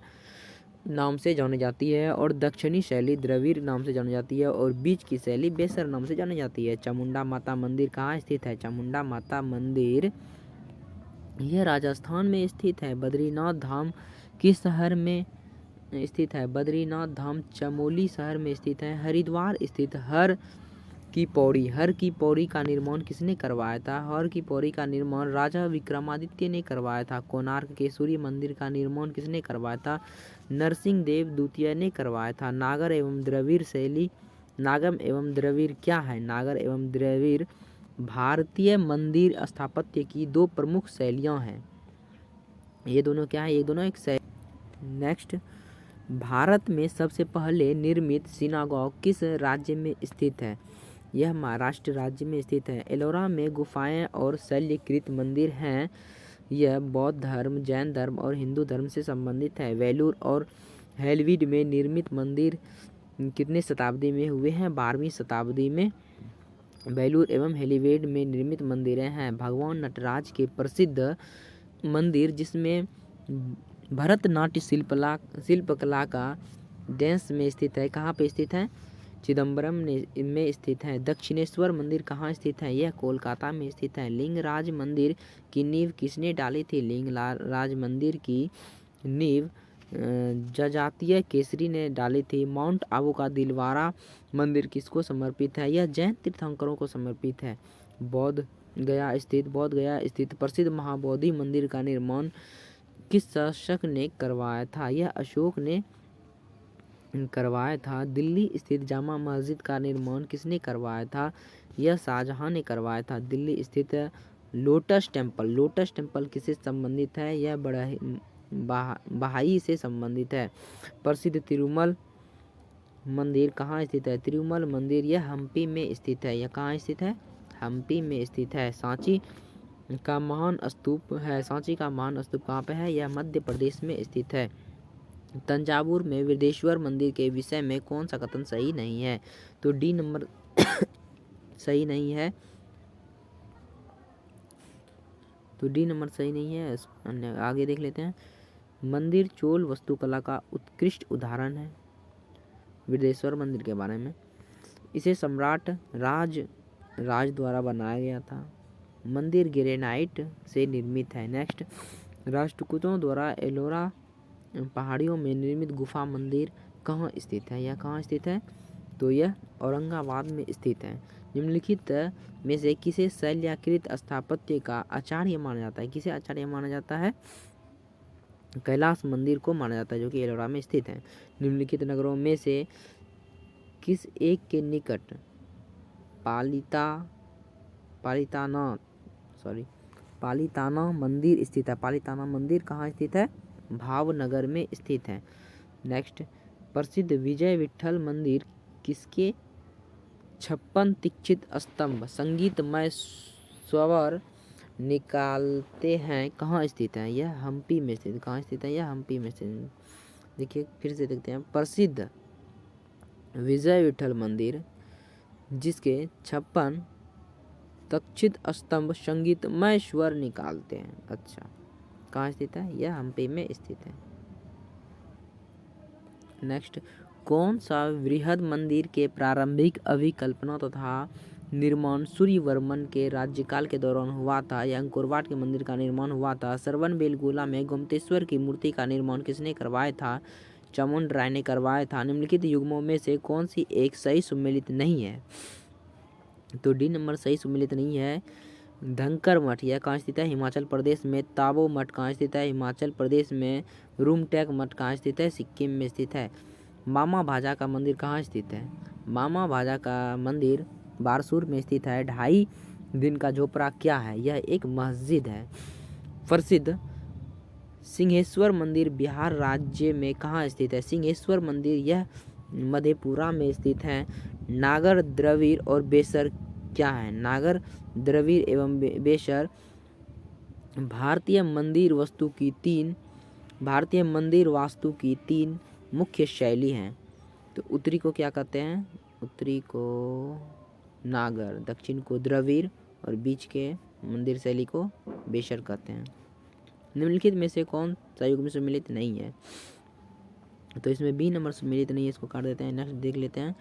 नाम से जानी जाती है और दक्षिणी शैली द्रविड़ नाम से जानी जाती है और बीच की शैली बेसर नाम से जानी जाती है। चामुंडा माता मंदिर कहाँ स्थित है? चामुंडा माता मंदिर यह राजस्थान में स्थित है। बद्रीनाथ धाम किस शहर में स्थित है? बद्रीनाथ धाम चमोली शहर में स्थित है। हरिद्वार स्थित हर की पौड़ी का निर्माण किसने करवाया था? हर की पौड़ी का निर्माण राजा विक्रमादित्य ने करवाया था। कोणार्क के सूर्य मंदिर का निर्माण किसने करवाया था? नरसिंह देव द्वितीय ने करवाया था। नागर एवं द्रविड़ शैली नागम एवं द्रविड़ क्या है? नागर एवं द्रविड़ भारतीय मंदिर स्थापत्य की 2 प्रमुख शैलियाँ हैं। ये दोनों क्या है? ये दोनों एक शैली। नेक्स्ट, भारत में सबसे पहले निर्मित सिनागॉग किस राज्य में स्थित है? यह महाराष्ट्र राज्य में स्थित है। एलोरा में गुफाएं और शैलकृत मंदिर हैं। यह बौद्ध धर्म, जैन धर्म और हिंदू धर्म से संबंधित है। वेलूर और हेलविड में निर्मित मंदिर कितने शताब्दी में हुए हैं? 12वीं शताब्दी में वेलूर एवं हेलीवेड में निर्मित मंदिरें हैं। भगवान नटराज के प्रसिद्ध मंदिर जिसमें भरतनाट्य शिल्पकला का डेंस में स्थित है, कहाँ पे स्थित है? चिदम्बरम में स्थित है। दक्षिणेश्वर मंदिर कहाँ स्थित है? यह कोलकाता में स्थित है। लिंगराज मंदिर की नींव किसने डाली थी? लिंगराज मंदिर की नींव जजातिय केसरी ने डाली थी। माउंट आबू का दिलवारा मंदिर किसको समर्पित है? यह जैन तीर्थंकरों को समर्पित है। बोध गया स्थित प्रसिद्ध महाबोधि मंदिर का निर्माण किस शासक ने करवाया था? यह अशोक ने करवाया था। दिल्ली स्थित जामा मस्जिद का निर्माण किसने करवाया था? यह शाहजहां ने करवाया था। दिल्ली स्थित लोटस टेम्पल किससे संबंधित है? यह बहाई से संबंधित है। प्रसिद्ध तिरुमल मंदिर कहाँ स्थित है? तिरुमल मंदिर यह हम्पी में स्थित है। यह कहाँ स्थित है? हम्पी में स्थित है। सांची का महान स्तूप कहाँ पे है? यह मध्य प्रदेश में स्थित है। तंजावुर में विदेश्वर मंदिर के विषय में कौन सा कथन सही नहीं है? तो डी नंबर सही नहीं है, तो डी नंबर सही नहीं है। अन्य आगे देख लेते हैं। मंदिर चोल वास्तुकला का उत्कृष्ट उदाहरण है, विदेश्वर मंदिर के बारे में। इसे सम्राट राज द्वारा बनाया गया था। मंदिर ग्रेनाइट से निर्मित है। नेक्स्ट, राष्ट्रकूटों द्वारा एलोरा पहाड़ियों में निर्मित गुफा मंदिर कहाँ स्थित है? यह कहाँ स्थित है? तो यह औरंगाबाद में स्थित है। निम्नलिखित में से किसे शैल्याकृत स्थापत्य का आचार्य माना जाता है? किसे आचार्य माना जाता है? कैलाश मंदिर को माना जाता है, जो कि एलोरा में स्थित है। निम्नलिखित नगरों में से किस एक के निकट पालिताना मंदिर स्थित है? पालिताना मंदिर कहाँ स्थित है? भावनगर में स्थित है। नेक्स्ट, प्रसिद्ध विजय विठ्ठल मंदिर किसके 56 तीक्षित स्तंभ संगीतमय स्वर निकालते हैं कहाँ स्थित है? यह हम्पी में स्थित। कहाँ स्थित है? यह हम्पी में स्थित। देखिए फिर से देखते हैं। प्रसिद्ध विजय विठ्ठल मंदिर जिसके 56 तीक्षित स्तंभ संगीतमय स्वर निकालते हैं। अच्छा, कहाँ स्थित है? यह हम्पी में स्थित है। नेक्स्ट, कौन सा वृहद मंदिर के प्रारंभिक अभिकल्पना तथा निर्माण सूर्यवर्मन के राज्यकाल के दौरान हुआ था? यह अंकोरवाट के मंदिर का निर्माण हुआ था। श्रवणबेलगोला में गोमतेश्वर की मूर्ति का निर्माण किसने करवाया था? चामुंड राय ने करवाया था। निम्नलिखित युग्मों में से कौन सी एक सही सुमेलित नहीं है? तो डी नंबर सही सुमेलित नहीं है। धनकर मठ यह कहाँ स्थित है? हिमाचल प्रदेश में। ताबो मठ कहाँ स्थित है? हिमाचल प्रदेश में। रूमटेक मठ कहाँ स्थित है? सिक्किम में स्थित है। मामा भाजा का मंदिर कहाँ स्थित है? मामा भाजा का मंदिर बारसूर में स्थित है। 2.5 दिन का झोपड़ा क्या है? यह एक मस्जिद है। प्रसिद्ध सिंहेश्वर मंदिर बिहार राज्य में कहाँ स्थित है? सिंहेश्वर मंदिर यह मधेपुरा में स्थित है। नागर, द्रविड़ और बेसर क्या है? नागर, द्रविड़ एवं बेसर भारतीय मंदिर वास्तु की 3 मुख्य शैली हैं। तो उत्तरी को क्या कहते हैं? उत्तरी को नागर, दक्षिण को द्रविड़ और बीच के मंदिर शैली को बेसर कहते हैं। निम्नलिखित में से कौन सा युग में सम्मिलित नहीं है? तो इसमें बी नंबर सम्मिलित नहीं है, इसको काट देते हैं। नेक्स्ट देख लेते हैं।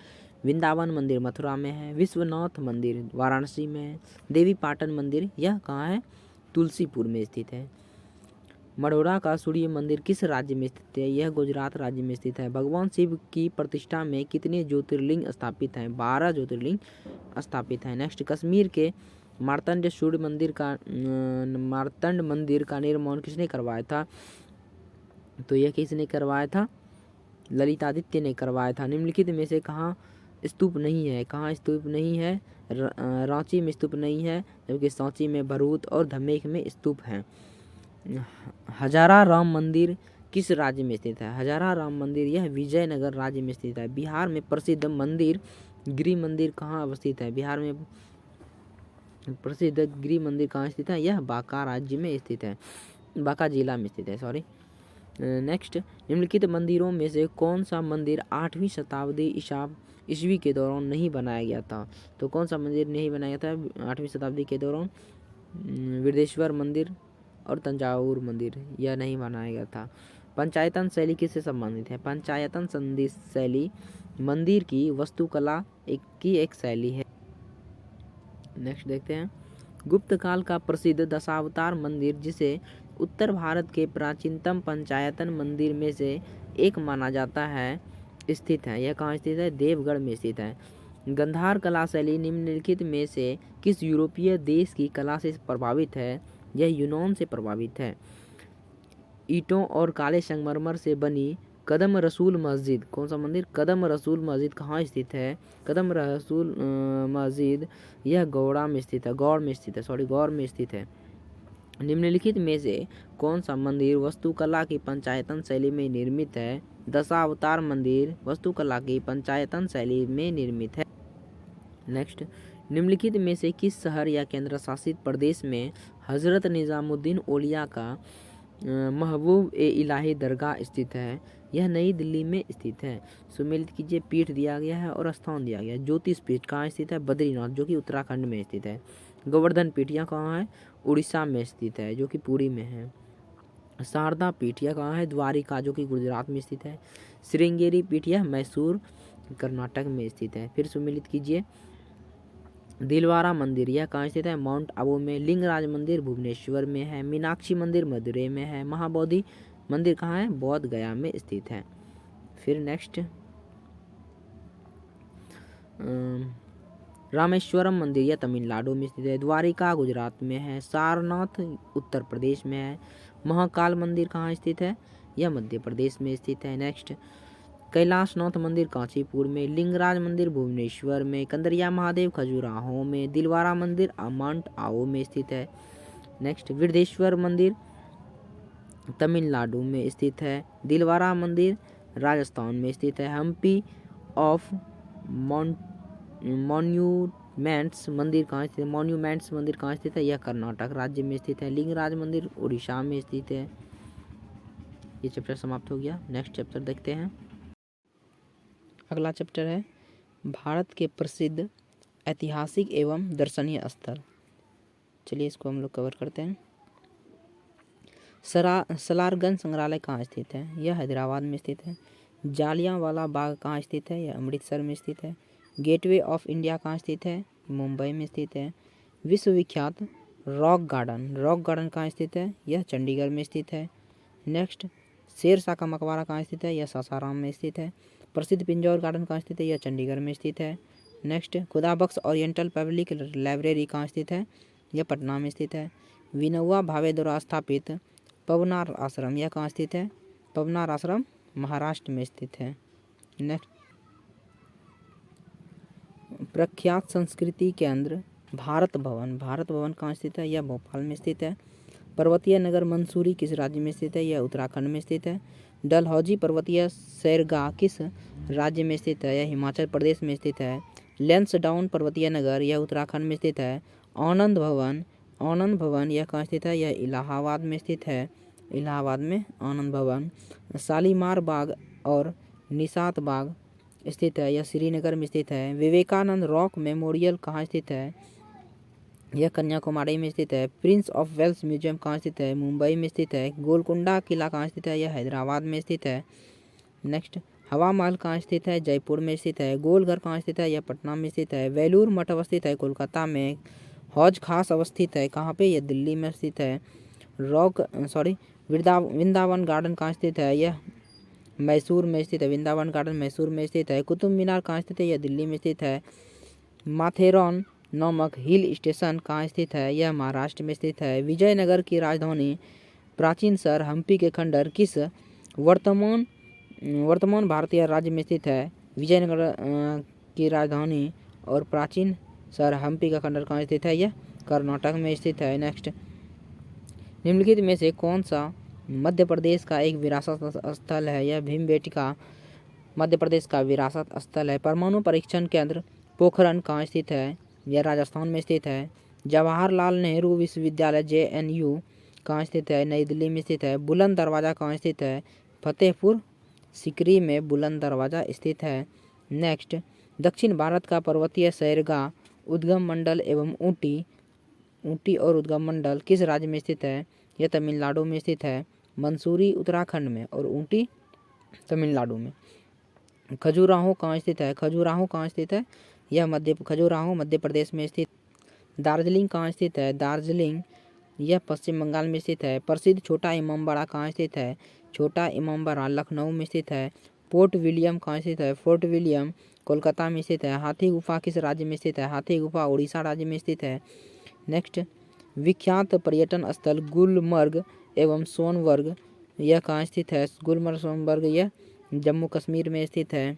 वृंदावन मंदिर मथुरा में है। विश्वनाथ मंदिर वाराणसी में है। देवी पाटन मंदिर यह कहाँ है? तुलसीपुर में स्थित है। मढ़ौरा का सूर्य मंदिर किस राज्य में स्थित है? यह गुजरात राज्य में स्थित है। भगवान शिव की प्रतिष्ठा में कितने ज्योतिर्लिंग स्थापित हैं? 12 ज्योतिर्लिंग स्थापित हैं। नेक्स्ट, कश्मीर के मार्तंड मंदिर का निर्माण किसने करवाया था? तो यह किसने करवाया था? ललितादित्य ने करवाया था। निम्नलिखित में से कहाँ स्तूप नहीं है? कहाँ स्तूप नहीं है? रांची में स्तूप नहीं है, जबकि सांची में, भरूच और धमेख में स्तूप हैं। हजारा राम मंदिर किस राज्य में स्थित है? हजारा राम मंदिर यह विजयनगर राज्य में स्थित है। बिहार में प्रसिद्ध मंदिर गृह मंदिर कहाँ अवस्थित है? बिहार में प्रसिद्ध गृह मंदिर कहाँ स्थित है? यह बांका राज्य में स्थित है, बांका जिला में स्थित है, सॉरी। नेक्स्ट, निम्नलिखित मंदिरों में से कौन सा मंदिर 8वीं शताब्दी ईस्वी के दौरान नहीं बनाया गया था? तो कौन सा मंदिर नहीं बनाया गया था 8वीं शताब्दी के दौरान? विदेश्वर मंदिर और तंजावुर मंदिर यह नहीं बनाया गया था। पंचायतन शैली किससे संबंधित है? पंचायतन संधि शैली मंदिर की वास्तुकला की एक शैली है। नेक्स्ट देखते हैं। गुप्त काल का प्रसिद्ध दशावतार मंदिर जिसे उत्तर भारत के प्राचीनतम पंचायतन मंदिर में से एक माना जाता है स्थित है। यह कहाँ स्थित है? देवगढ़ में स्थित है। गंधार कला शैली निम्नलिखित में से किस यूरोपीय देश की कला से प्रभावित है? यह यूनान से प्रभावित है। ईंटों और काले संगमरमर से बनी कदम रसूल मस्जिद, कौन सा मंदिर? कदम रसूल मस्जिद कहाँ स्थित है? कदम रसूल मस्जिद यह गौड़ में स्थित है। निम्नलिखित में से कौन सा मंदिर वास्तुकला की पंचायतन शैली में निर्मित है? दशावतार मंदिर वास्तुकला की पंचायतन शैली में निर्मित है। नेक्स्ट, निम्नलिखित में से किस शहर या केंद्र शासित प्रदेश में हजरत निजामुद्दीन औलिया का महबूब ए इलाही दरगाह स्थित है? यह नई दिल्ली में स्थित है। सुमेलित कीजिए। पीठ दिया गया है और स्थान दिया गया है। ज्योतिष पीठ कहाँ स्थित है? बद्रीनाथ, जो कि उत्तराखंड में स्थित है। गोवर्धन पीठ यह कहाँ है? उड़ीसा में स्थित है, जो कि पुरी में है। शारदा पीठ यह कहाँ है? द्वारिका, जो कि गुजरात में स्थित है। श्रृंगेरी पीठ यह मैसूर, कर्नाटक में स्थित है। फिर सुमेलित कीजिए। दिलवारा मंदिर यह कहाँ स्थित है? माउंट आबू में। लिंगराज मंदिर भुवनेश्वर में है। मीनाक्षी मंदिर मदुरै में है। महाबोधि मंदिर कहाँ है? बोध गया में स्थित है। फिर नेक्स्ट, रामेश्वरम मंदिर यह तमिलनाडु में स्थित है। द्वारिका गुजरात में है। सारनाथ उत्तर प्रदेश में है। महाकाल मंदिर कहाँ स्थित है? यह मध्य प्रदेश में स्थित है। नेक्स्ट, कैलाशनाथ मंदिर कांचीपुर में। लिंगराज मंदिर भुवनेश्वर में। कंदरिया महादेव खजुराहो में। दिलवारा मंदिर माउंट आबू में स्थित है। नेक्स्ट, वृद्धेश्वर मंदिर तमिलनाडु में स्थित है। दिलवारा मंदिर राजस्थान में स्थित है। हम्पी ऑफ मॉन्यूमेंट्स मंदिर कहाँ स्थित है? मॉन्यूमेंट्स मंदिर कहाँ स्थित है? यह कर्नाटक राज्य में स्थित है। लिंगराज मंदिर उड़ीसा में स्थित है। ये चैप्टर समाप्त हो गया। नेक्स्ट चैप्टर देखते हैं। अगला चैप्टर है भारत के प्रसिद्ध ऐतिहासिक एवं दर्शनीय स्थल। चलिए इसको हम लोग कवर करते हैं। सलारगंज संग्रहालय कहाँ स्थित है? यह हैदराबाद में स्थित है। जालियांवाला बाग कहाँ स्थित है? यह अमृतसर में स्थित है। गेटवे ऑफ इंडिया कहाँ स्थित है? मुंबई में स्थित है। विश्वविख्यात रॉक गार्डन कहाँ स्थित है? यह चंडीगढ़ में स्थित है। नेक्स्ट, शेरशाह का मकबरा कहाँ स्थित है? यह सासाराम में स्थित है। प्रसिद्ध पिंजौर गार्डन कहाँ स्थित है? यह चंडीगढ़ में स्थित है। Next, Khudabakhsh oriental public library कहाँ स्थित है? यह पटना में स्थित है। विनोबा भावे द्वारा स्थापित पवनार आश्रम यह कहाँ स्थित है? पवनार आश्रम महाराष्ट्र में स्थित है। नेक्स्ट, प्रख्यात संस्कृति केंद्र भारत भवन कहाँ स्थित है? यह भोपाल में स्थित है। पर्वतीय नगर मंसूरी किस राज्य में स्थित है? यह उत्तराखंड में स्थित है। डलहौजी पर्वतीय सैरगाह किस राज्य में स्थित है? यह हिमाचल प्रदेश में स्थित है। लैंसडाउन पर्वतीय नगर यह उत्तराखंड में स्थित है। आनंद भवन यह कहाँ स्थित है? यह इलाहाबाद में स्थित है। इलाहाबाद में आनंद भवन। शालीमार बाग और निशात बाग स्थित है, यह श्रीनगर में स्थित है। विवेकानंद रॉक मेमोरियल कहाँ स्थित है? यह कन्याकुमारी में स्थित है। प्रिंस ऑफ वेल्स म्यूजियम कहाँ स्थित है? मुंबई में स्थित है। गोलकुंडा किला कहाँ स्थित है? यह हैदराबाद में स्थित है। नेक्स्ट, हवा महल कहाँ स्थित है? जयपुर में स्थित है। गोलघर कहाँ स्थित है? यह पटना में स्थित है। वेलूर मठ अवस्थित है कोलकाता में। हौज खास अवस्थित है कहाँ पे? यह दिल्ली में स्थित है। वृंदावन गार्डन कहाँ स्थित है? यह मैसूर में स्थित है। वृंदावन गार्डन मैसूर में स्थित है। कुतुब मीनार कहाँ स्थित है? यह दिल्ली में स्थित है। माथेरॉन नामक हिल स्टेशन कहाँ स्थित है? यह महाराष्ट्र में स्थित है। विजयनगर की राजधानी प्राचीन शहर हम्पी के खंडर किस वर्तमान भारतीय राज्य में स्थित है? विजयनगर की राजधानी और प्राचीन शहर हम्पी का खंडर कहाँ स्थित है? यह कर्नाटक में स्थित है। नेक्स्ट, निम्नलिखित में से कौन सा मध्य प्रदेश का एक विरासत स्थल है? यह भीमबेटका मध्य प्रदेश का विरासत स्थल है। परमाणु परीक्षण केंद्र पोखरण कहाँ स्थित है? यह राजस्थान में स्थित है। जवाहरलाल नेहरू विश्वविद्यालय JNU कहाँ स्थित है? नई दिल्ली में स्थित है। बुलंद दरवाज़ा कहाँ स्थित है? फतेहपुर सिकरी में बुलंद दरवाज़ा स्थित है। नेक्स्ट, दक्षिण भारत का पर्वतीय सैरगाह उद्गम मंडल एवं ऊटी और उद्गम मंडल किस राज्य में स्थित है? यह तमिलनाडु में स्थित है। मंसूरी उत्तराखंड में और ऊटी तमिलनाडु में। खजुराहो कहाँ स्थित है? खजुराहो कहाँ स्थित है? यह खजुराहो मध्य प्रदेश में स्थित। दार्जिलिंग कहाँ स्थित है? दार्जिलिंग यह पश्चिम बंगाल में स्थित है। प्रसिद्ध छोटा इमामबाड़ा कहाँ स्थित है? छोटा इमामबाड़ा लखनऊ में स्थित है। फोर्ट विलियम कहाँ स्थित है? फोर्ट विलियम कोलकाता में स्थित है। हाथी गुफा किस राज्य में स्थित है? हाथी गुफा उड़ीसा राज्य में स्थित है। नेक्स्ट, विख्यात पर्यटन स्थल गुलमर्ग एवं सोनवर्ग यह कहाँ स्थित है? गुलमर्ग सोनवर्ग यह जम्मू कश्मीर में स्थित है।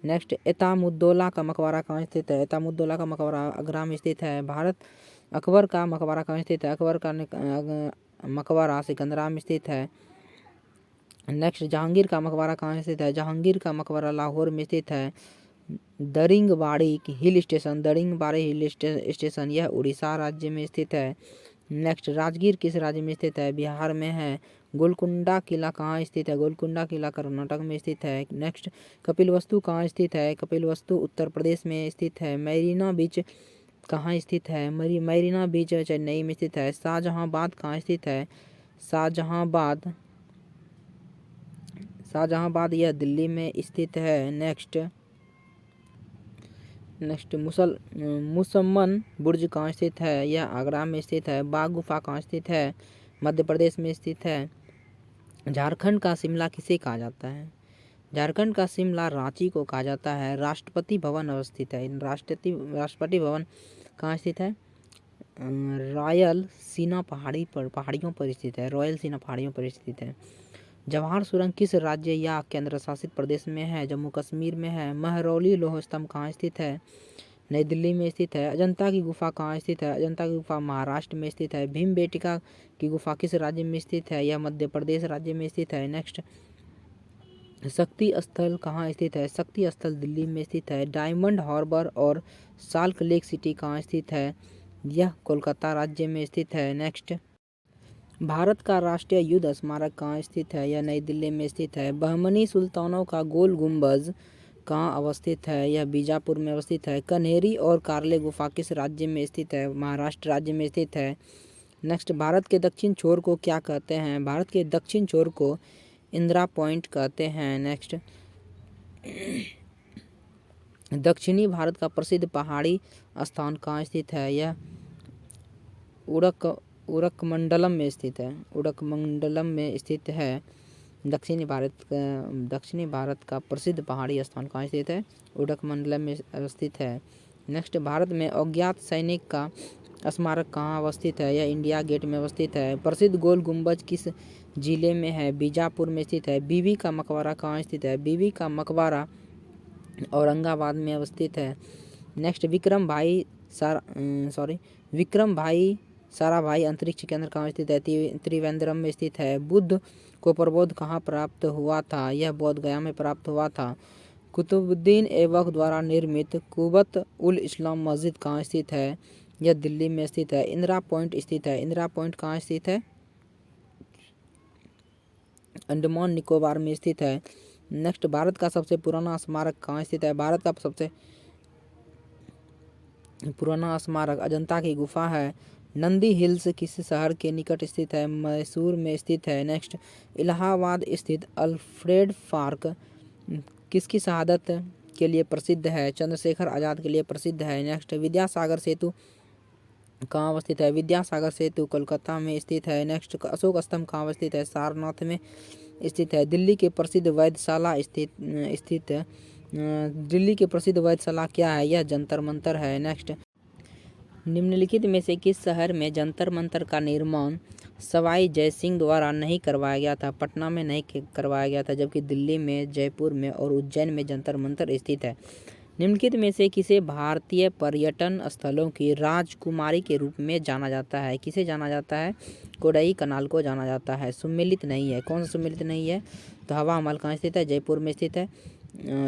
नेक्स्ट, एतामुद्दौला का मकबरा कहाँ स्थित है? एतामुद्दौला का मकबरा आगरा में स्थित है। भारत अकबर का मकबरा कहाँ स्थित है? अकबर का मकबरा सिकंदरा में स्थित है। नेक्स्ट, जहांगीर का मकबरा कहाँ स्थित है? जहांगीर का मकबरा लाहौर में स्थित है। दरिंगबाड़ी हिल स्टेशन यह उड़ीसा राज्य में स्थित है। नेक्स्ट राजगीर किस राज्य में स्थित है? बिहार में है। गोलकुंडा किला कहाँ स्थित है? गोलकुंडा किला कर्नाटक में स्थित है। नेक्स्ट कपिलवस्तु कहाँ स्थित है? कपिलवस्तु उत्तर प्रदेश में स्थित है। मैरीना बीच कहाँ स्थित है? मैरीना बीच चेन्नई में स्थित है। शाहजहांबाद कहाँ स्थित है? शाहजहांबाद यह दिल्ली में स्थित है। नेक्स्ट मुसम्मन बुर्ज कहाँ स्थित है? यह आगरा में स्थित है। बाघ गुफा कहाँ स्थित है? मध्य प्रदेश में स्थित है। झारखंड का शिमला किसे कहा जाता है? झारखंड का शिमला रांची को कहा जाता है। राष्ट्रपति भवन अवस्थित है। राष्ट्रपति भवन कहाँ स्थित है? रॉयल सीना पहाड़ियों पर स्थित है। रॉयल सीना पहाड़ियों पर स्थित है। जवाहर सुरंग किस राज्य या केंद्र शासित प्रदेश में है? जम्मू कश्मीर में है। महरौली लौह स्तंभ कहाँ स्थित है? नई दिल्ली में स्थित है। अजंता की गुफा कहाँ स्थित है? अजंता की गुफा महाराष्ट्र में स्थित है। भीमबेटका की गुफा किस राज्य में स्थित है? यह मध्य प्रदेश राज्य में स्थित है। नेक्स्ट शक्ति स्थल कहाँ स्थित है? शक्ति स्थल दिल्ली में स्थित है। डायमंड हार्बर और साल्ट लेक सिटी कहाँ स्थित है? यह कोलकाता राज्य में स्थित है। नेक्स्ट भारत का राष्ट्रीय युद्ध स्मारक कहाँ स्थित है? यह नई दिल्ली में स्थित है। बहमनी सुल्तानों का गोल गुंबज कहाँ अवस्थित है? यह बीजापुर में अवस्थित है। कन्हेरी और कार्ले गुफा किस राज्य में स्थित है? महाराष्ट्र राज्य में स्थित है। नेक्स्ट भारत के दक्षिण छोर को क्या कहते हैं? भारत के दक्षिण छोर को इंदिरा पॉइंट कहते हैं। नेक्स्ट दक्षिणी भारत का प्रसिद्ध पहाड़ी स्थान कहाँ स्थित है? यह उड़कमंडलम में स्थित है। उड़कमंडलम में स्थित है। दक्षिणी भारत का प्रसिद्ध पहाड़ी स्थान कहाँ स्थित है? उड़कमंडलम में अवस्थित है। नेक्स्ट भारत में अज्ञात सैनिक का स्मारक कहाँ अवस्थित है? यह इंडिया गेट में अवस्थित है। प्रसिद्ध गोल गुंबज किस जिले में है? बीजापुर में स्थित है। बीबी का मकबरा कहाँ स्थित है? बीबी का मकबरा औरंगाबाद में अवस्थित है। नेक्स्ट विक्रम भाई साराभाई अंतरिक्ष केंद्र कहाँ स्थित है? त्रिवेंद्रम में स्थित है। बुद्ध को प्रबोध कहाँ प्राप्त हुआ था? यह बोध गया में प्राप्त हुआ था। कुतुबुद्दीन ऐबक द्वारा निर्मित कुबत उल इस्लाम मस्जिद कहाँ स्थित है? यह दिल्ली में स्थित है। इंदिरा पॉइंट स्थित है। इंदिरा पॉइंट कहाँ स्थित है? अंडमान निकोबार में स्थित है। नेक्स्ट भारत का सबसे पुराना स्मारक कहाँ स्थित है? भारत का सबसे पुराना स्मारक अजंता की गुफा है। नंदी हिल्स किस शहर के निकट स्थित है? मैसूर में स्थित है। नेक्स्ट इलाहाबाद स्थित अल्फ्रेड पार्क किसकी शहादत के लिए प्रसिद्ध है? चंद्रशेखर आज़ाद के लिए प्रसिद्ध है। नेक्स्ट विद्यासागर सेतु कहाँ अवस्थित है? विद्यासागर सेतु कोलकाता में स्थित है। नेक्स्ट अशोक स्तंभ कहाँ अवस्थित है? सारनाथ में स्थित है। दिल्ली के प्रसिद्ध वैधशाला दिल्ली की प्रसिद्ध वैधशाला क्या है? यह जंतर मंतर है। नेक्स्ट निम्नलिखित में से किस शहर में जंतर मंतर का निर्माण सवाई जयसिंह द्वारा नहीं करवाया गया था? पटना में नहीं करवाया गया था, जबकि दिल्ली में, जयपुर में और उज्जैन में जंतर मंतर स्थित है। निम्नलिखित में से किसे भारतीय पर्यटन स्थलों की राजकुमारी के रूप में जाना जाता है? किसे जाना जाता है? कोडई कनाल को जाना जाता है। सुमेलित नहीं है। कौन सा सुमेलित नहीं है? तो हवा महल कहाँ स्थित है? जयपुर में स्थित है।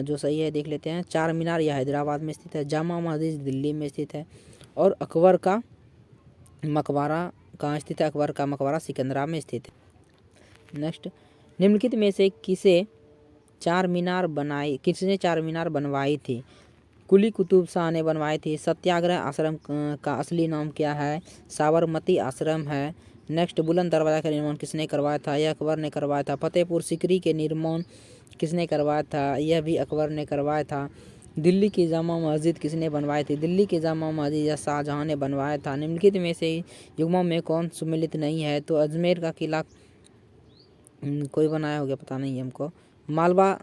जो सही है देख लेते हैं। चार मीनार यह हैदराबाद में स्थित है। जामा मस्जिद दिल्ली में स्थित है। और अकबर का मकबरा कहाँ स्थित है? अकबर का मकबरा सिकंदरा में स्थित है। नेक्स्ट निम्नलिखित में से किसने चार मीनार बनवाई थी? कुली कुतुब शाह ने बनवाई थी। सत्याग्रह आश्रम का असली नाम क्या है? साबरमती आश्रम है। नेक्स्ट बुलंद दरवाजा का निर्माण किसने करवाया था? यह अकबर ने करवाया था। फतेहपुर सीकरी के निर्माण किसने करवाया था? यह भी अकबर ने करवाया था। दिल्ली की जामा मस्जिद किसने बनवाई थी? दिल्ली की जामा मस्जिद या शाहजहां ने बनवाया था। निम्नलिखित में से युग्मों में कौन सुमेलित नहीं है? तो अजमेर का किला कोई बनाया हो गया, पता नहीं है हमको। मालवा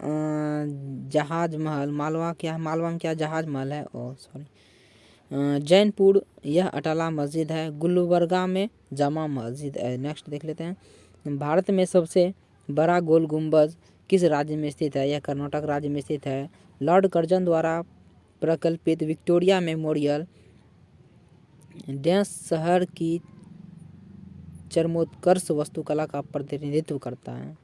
जहाज महल, मालवा में क्या जहाज महल है? जैनपुर यह अटाला मस्जिद है। गुलबर्गा में जामा मस्जिद है। नेक्स्ट देख लेते हैं। भारत में सबसे बड़ा गोल गुंबज किस राज्य में स्थित है? यह कर्नाटक राज्य में स्थित है। लॉर्ड कर्जन द्वारा प्रकल्पित विक्टोरिया मेमोरियल डेंस शहर की चरमोत्कर्ष वास्तुकला का प्रतिनिधित्व करता है।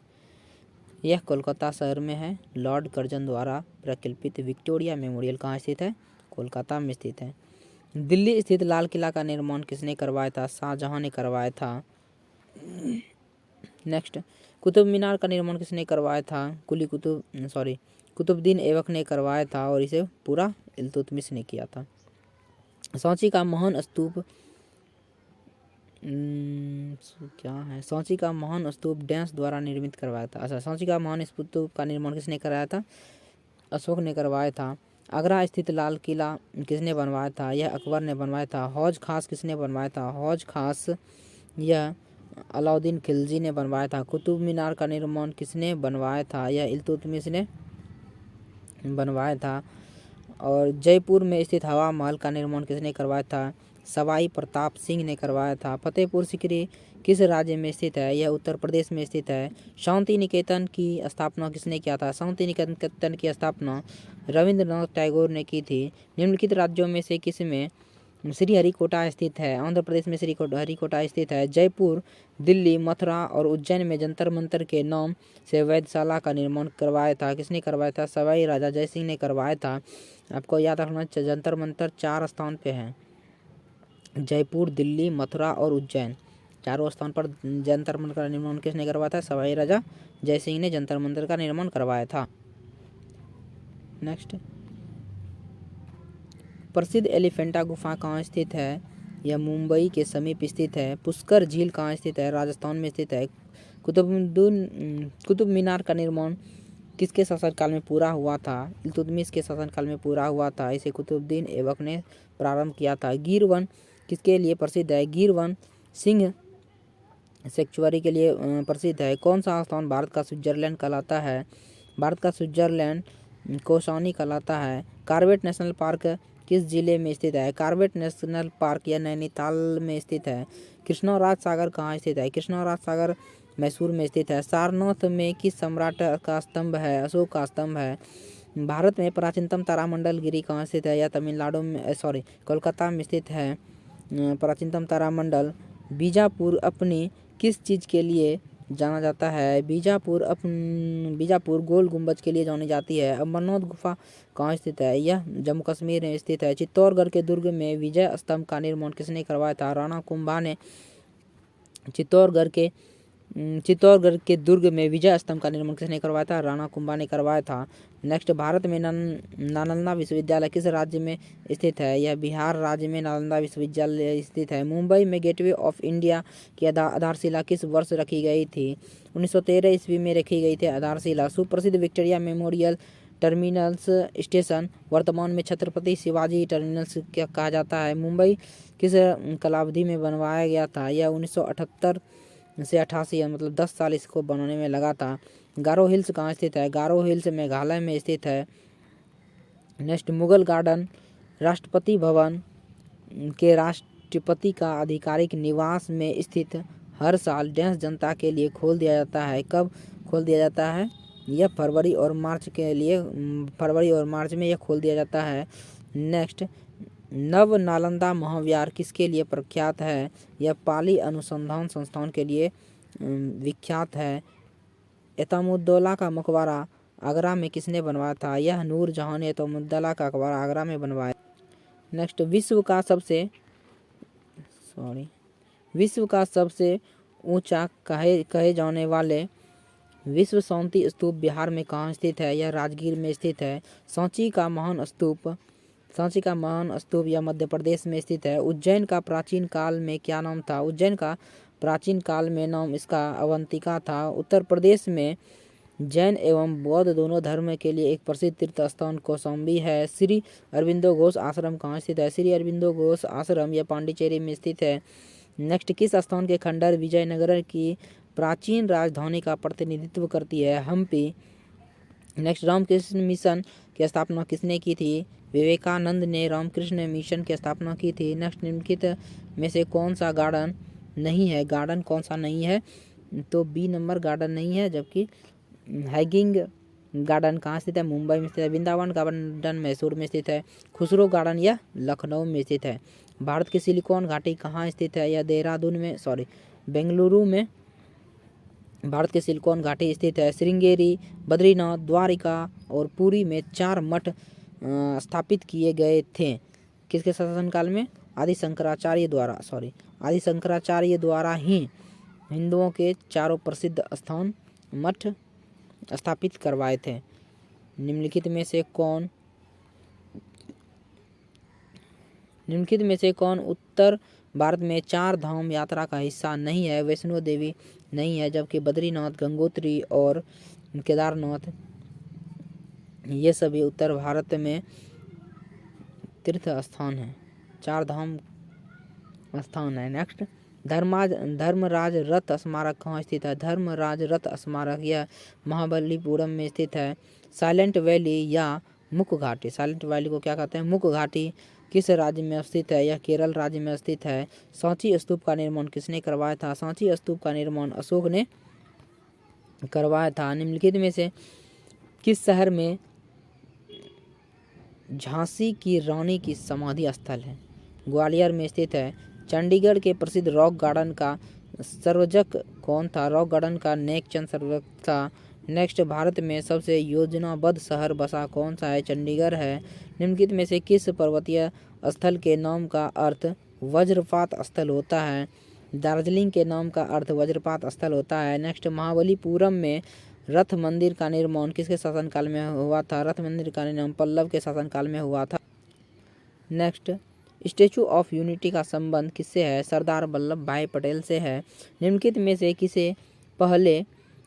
यह कोलकाता शहर में है। लॉर्ड कर्जन द्वारा प्रकल्पित विक्टोरिया मेमोरियल कहाँ स्थित है? कोलकाता में स्थित है। दिल्ली स्थित लाल किला का निर्माण किसने करवाया था? शाहजहां ने करवाया था। नेक्स्ट, कुतुब मीनार का निर्माण किसने करवाया था? कुतुबुद्दीन ऐबक ने करवाया था और इसे पूरा इल्तुतमिश ने किया था। सांची का महान स्तूप क्या है? सांची का महान स्तूप डैश द्वारा निर्मित करवाया था। अच्छा, सांची का महान स्तूप का निर्माण किसने कराया था? अशोक ने करवाया था। आगरा स्थित लाल किला किसने बनवाया था? यह अकबर ने बनवाया था। हौज खास किसने बनवाया था? हौज खास यह अलाउद्दीन खिलजी ने बनवाया था। कुतुब मीनार का निर्माण किसने बनवाया था? यह इल्तुतमिश ने बनवाया था। और जयपुर में स्थित हवा महल का निर्माण किसने करवाया था? सवाई प्रताप सिंह ने करवाया था। फतेहपुर सीकरी किस राज्य में स्थित है? यह उत्तर प्रदेश में स्थित है। शांति निकेतन की स्थापना किसने किया था? शांति निकेतन की स्थापना रविंद्रनाथ टैगोर ने की थी। निम्नलिखित राज्यों में से किस में श्रीहरिकोटा स्थित है? आंध्र प्रदेश में श्रीहरिकोटा स्थित है। जयपुर, दिल्ली, मथुरा और उज्जैन में जंतर मंतर के नाम से वेधशाला का निर्माण करवाया था। किसने करवाया था? सवाई राजा जयसिंह ने करवाया था। आपको याद रखना, जंतर मंतर 4 स्थान पे है। जयपुर, दिल्ली, मथुरा और उज्जैन, चारों स्थान पर जंतर मंतर का निर्माण किसने करवाया था? सवाई राजा जयसिंह ने जंतर मंतर का निर्माण करवाया था। नेक्स्ट, प्रसिद्ध एलिफेंटा गुफा कहाँ स्थित है? यह मुंबई के समीप स्थित है। पुष्कर झील कहाँ स्थित है? राजस्थान में स्थित है। कुतुब मीनार का निर्माण किसके शासनकाल में पूरा हुआ था? इल्तुतमिश के शासनकाल में पूरा हुआ था। इसे कुतुबुद्दीन ऐबक ने प्रारंभ किया था। गिर वन किसके लिए प्रसिद्ध है? गिर वन सिंह सेंचुरी के लिए प्रसिद्ध है। कौन सा स्थान भारत का स्विट्जरलैंड कहलाता है? भारत का स्विट्जरलैंड कौसानी कहलाता है। कॉर्बेट नेशनल पार्क किस जिले में स्थित है? कॉर्बेट नेशनल पार्क यह नैनीताल में स्थित है। कृष्णराज सागर कहाँ स्थित है? कृष्णराज सागर मैसूर में स्थित है। सारनाथ में किस सम्राट का स्तंभ है? अशोक का स्तंभ है। भारत में प्राचीनतम तारामंडल गिरी कहाँ स्थित है? यह तमिलनाडु में कोलकाता में स्थित है। प्राचीनतम तारामंडल। बीजापुर अपनी किस चीज़ के लिए जाना जाता है? बीजापुर गोल गुंबज के लिए जानी जाती है। अमरनाथ गुफा कहाँ स्थित है? यह जम्मू कश्मीर में स्थित है। चित्तौड़गढ़ के दुर्ग में विजय स्तंभ का निर्माण किसने करवाया था? राणा कुंभा ने चित्तौड़गढ़ के दुर्ग में विजय स्तंभ का निर्माण किसने करवाया था? राणा कुंभा ने करवाया था। नेक्स्ट, भारत में नालंदा विश्वविद्यालय किस राज्य में स्थित है? यह बिहार राज्य में नालंदा विश्वविद्यालय स्थित है। मुंबई में गेटवे ऑफ इंडिया की आधारशिला किस वर्ष रखी गई थी? 1913 ईस्वी में रखी गई थी आधारशिला। सुप्रसिद्ध विक्टोरिया मेमोरियल टर्मिनल्स स्टेशन वर्तमान में छत्रपति शिवाजी टर्मिनल्स क्या कहा जाता है? मुंबई किस कालावधि में बनवाया गया था? यह 1978 से 88 मतलब 10 साल इसको बनाने में लगा था। गारो हिल्स कहाँ स्थित है? गारो हिल्स मेघालय में स्थित है। नेक्स्ट, मुगल गार्डन राष्ट्रपति भवन के राष्ट्रपति का आधिकारिक निवास में स्थित हर साल डैश जनता के लिए खोल दिया जाता है। कब खोल दिया जाता है? यह फरवरी और मार्च में यह खोल दिया जाता है। नेक्स्ट, नव नालंदा महाविहार किसके लिए प्रख्यात है? यह पाली अनुसंधान संस्थान के लिए विख्यात है। एतमुद्दौला का मकबरा आगरा में किसने बनवाया था? यह नूरजहां ने एतमुद्दौला का मकबरा आगरा में बनवाया। नेक्स्ट, विश्व का सबसे ऊंचा कहे जाने वाले विश्व शांति स्तूप बिहार में कहाँ स्थित है? यह राजगीर में स्थित है। सांची का महान स्तूप यह मध्य प्रदेश में स्थित है। उज्जैन का प्राचीन काल में क्या नाम था? उज्जैन का प्राचीन काल में नाम इसका अवंतिका था। उत्तर प्रदेश में जैन एवं बौद्ध दोनों धर्म के लिए एक प्रसिद्ध तीर्थ स्थान कौशाम्बी है। श्री अरविंदो घोष आश्रम कहाँ स्थित है? श्री अरविंदो घोष आश्रम यह पांडिचेरी में स्थित है। नेक्स्ट, किस स्थान के खंडहर विजयनगर की प्राचीन राजधानी का प्रतिनिधित्व करती है? हम्पी। नेक्स्ट, रामकृष्ण मिशन की स्थापना किसने की थी? विवेकानंद ने रामकृष्ण मिशन की स्थापना की थी। नेक्स्ट, निम्नलिखित में से कौन सा गार्डन नहीं है? गार्डन कौन सा नहीं है? तो बी नंबर गार्डन नहीं है। जबकि हैगिंग गार्डन कहाँ स्थित है? मुंबई में स्थित है। वृंदावन गार्डन मैसूर में स्थित है। खुसरो गार्डन यह लखनऊ में स्थित है। भारत की सिलिकॉन घाटी कहाँ स्थित है? यह बेंगलुरु में भारत की सिलिकॉन घाटी स्थित है। श्रृंगेरी, बद्रीनाथ, द्वारिका और पुरी में 4 मठ स्थापित किए गए थे। किसके शासनकाल में? आदि शंकराचार्य द्वारा ही हिंदुओं के चारों प्रसिद्ध स्थान मठ स्थापित करवाए थे। निम्नलिखित में से कौन उत्तर भारत में चार धाम यात्रा का हिस्सा नहीं है? वैष्णो देवी नहीं है, जबकि बद्रीनाथ, गंगोत्री और केदारनाथ ये सभी उत्तर भारत में तीर्थ स्थान है, चार धाम स्थान है। नेक्स्ट, धर्मराज रथ स्मारक कहाँ स्थित है? धर्मराज रथ स्मारक यह महाबलीपुरम में स्थित है। साइलेंट वैली या मुक घाटी, साइलेंट वैली को क्या कहते हैं? मुक घाटी किस राज्य में स्थित है? यह केरल राज्य में स्थित है। सांची स्तूप का निर्माण किसने करवाया था? सांची स्तूप का निर्माण अशोक ने करवाया था। निम्नलिखित में से किस शहर में झांसी की रानी की समाधि स्थल है? ग्वालियर में स्थित है। चंडीगढ़ के प्रसिद्ध रॉक गार्डन का सर्जक कौन था? रॉक गार्डन का नेकचंद सर्जक था। नेक्स्ट, भारत में सबसे योजनाबद्ध शहर बसा कौन सा है? चंडीगढ़ है। निम्नलिखित में से किस पर्वतीय स्थल के नाम का अर्थ वज्रपात स्थल होता है? दार्जिलिंग के नाम का अर्थ वज्रपात स्थल होता है। नेक्स्ट, महाबलीपुरम में रथ मंदिर का निर्माण किसके शासनकाल में हुआ था? रथ मंदिर का निर्माण पल्लव के शासनकाल में हुआ था। नेक्स्ट, स्टैचू ऑफ यूनिटी का संबंध किससे है? सरदार वल्लभ भाई पटेल से है। निम्नलिखित में से किसे पहले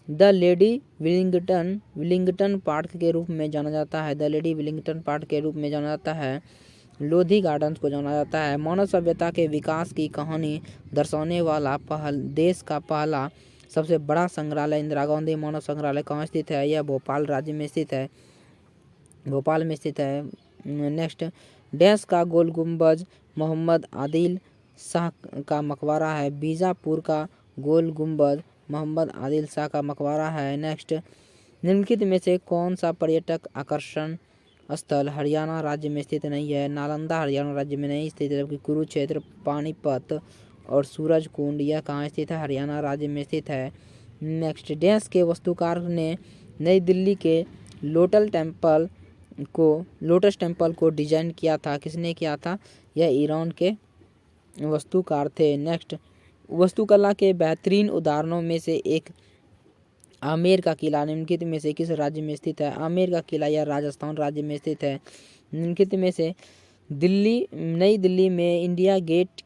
द लेडी विलिंगटन पार्क के रूप में जाना जाता है? द लेडी विलिंगटन पार्क के रूप में जाना जाता है। लोधी गार्डन्स को जाना जाता है। मानव सभ्यता के विकास की कहानी दर्शाने वाला देश का पहला सबसे बड़ा संग्रहालय इंदिरा गांधी मानव संग्रहालय कहाँ स्थित है? यह भोपाल राज्य में स्थित है, भोपाल में स्थित है। नेक्स्ट, डैश का गोल गुम्बज मोहम्मद आदिल शाह का मकबरा है? बीजापुर का गोल गुम्बज मोहम्मद आदिल शाह का मकबरा है। नेक्स्ट, निम्नलिखित में से कौन सा पर्यटक आकर्षण स्थल हरियाणा राज्य में स्थित नहीं है? नालंदा हरियाणा राज्य में नहीं स्थित है, जबकि कुरुक्षेत्र, पानीपत और सूरज कुंड यह कहाँ स्थित है? हरियाणा राज्य में स्थित है। नेक्स्ट, डैश के वास्तुकार ने नई दिल्ली के लोटस टेम्पल को डिजाइन किया था? किसने किया था? यह ईरान के वास्तुकार थे। नेक्स्ट, वास्तुकला के बेहतरीन उदाहरणों में से एक आमेर का किला निम्नलिखित में से किस राज्य में स्थित है? आमेर का किला यह राजस्थान राज्य में स्थित है। निम्नलिखित में से नई दिल्ली में इंडिया गेट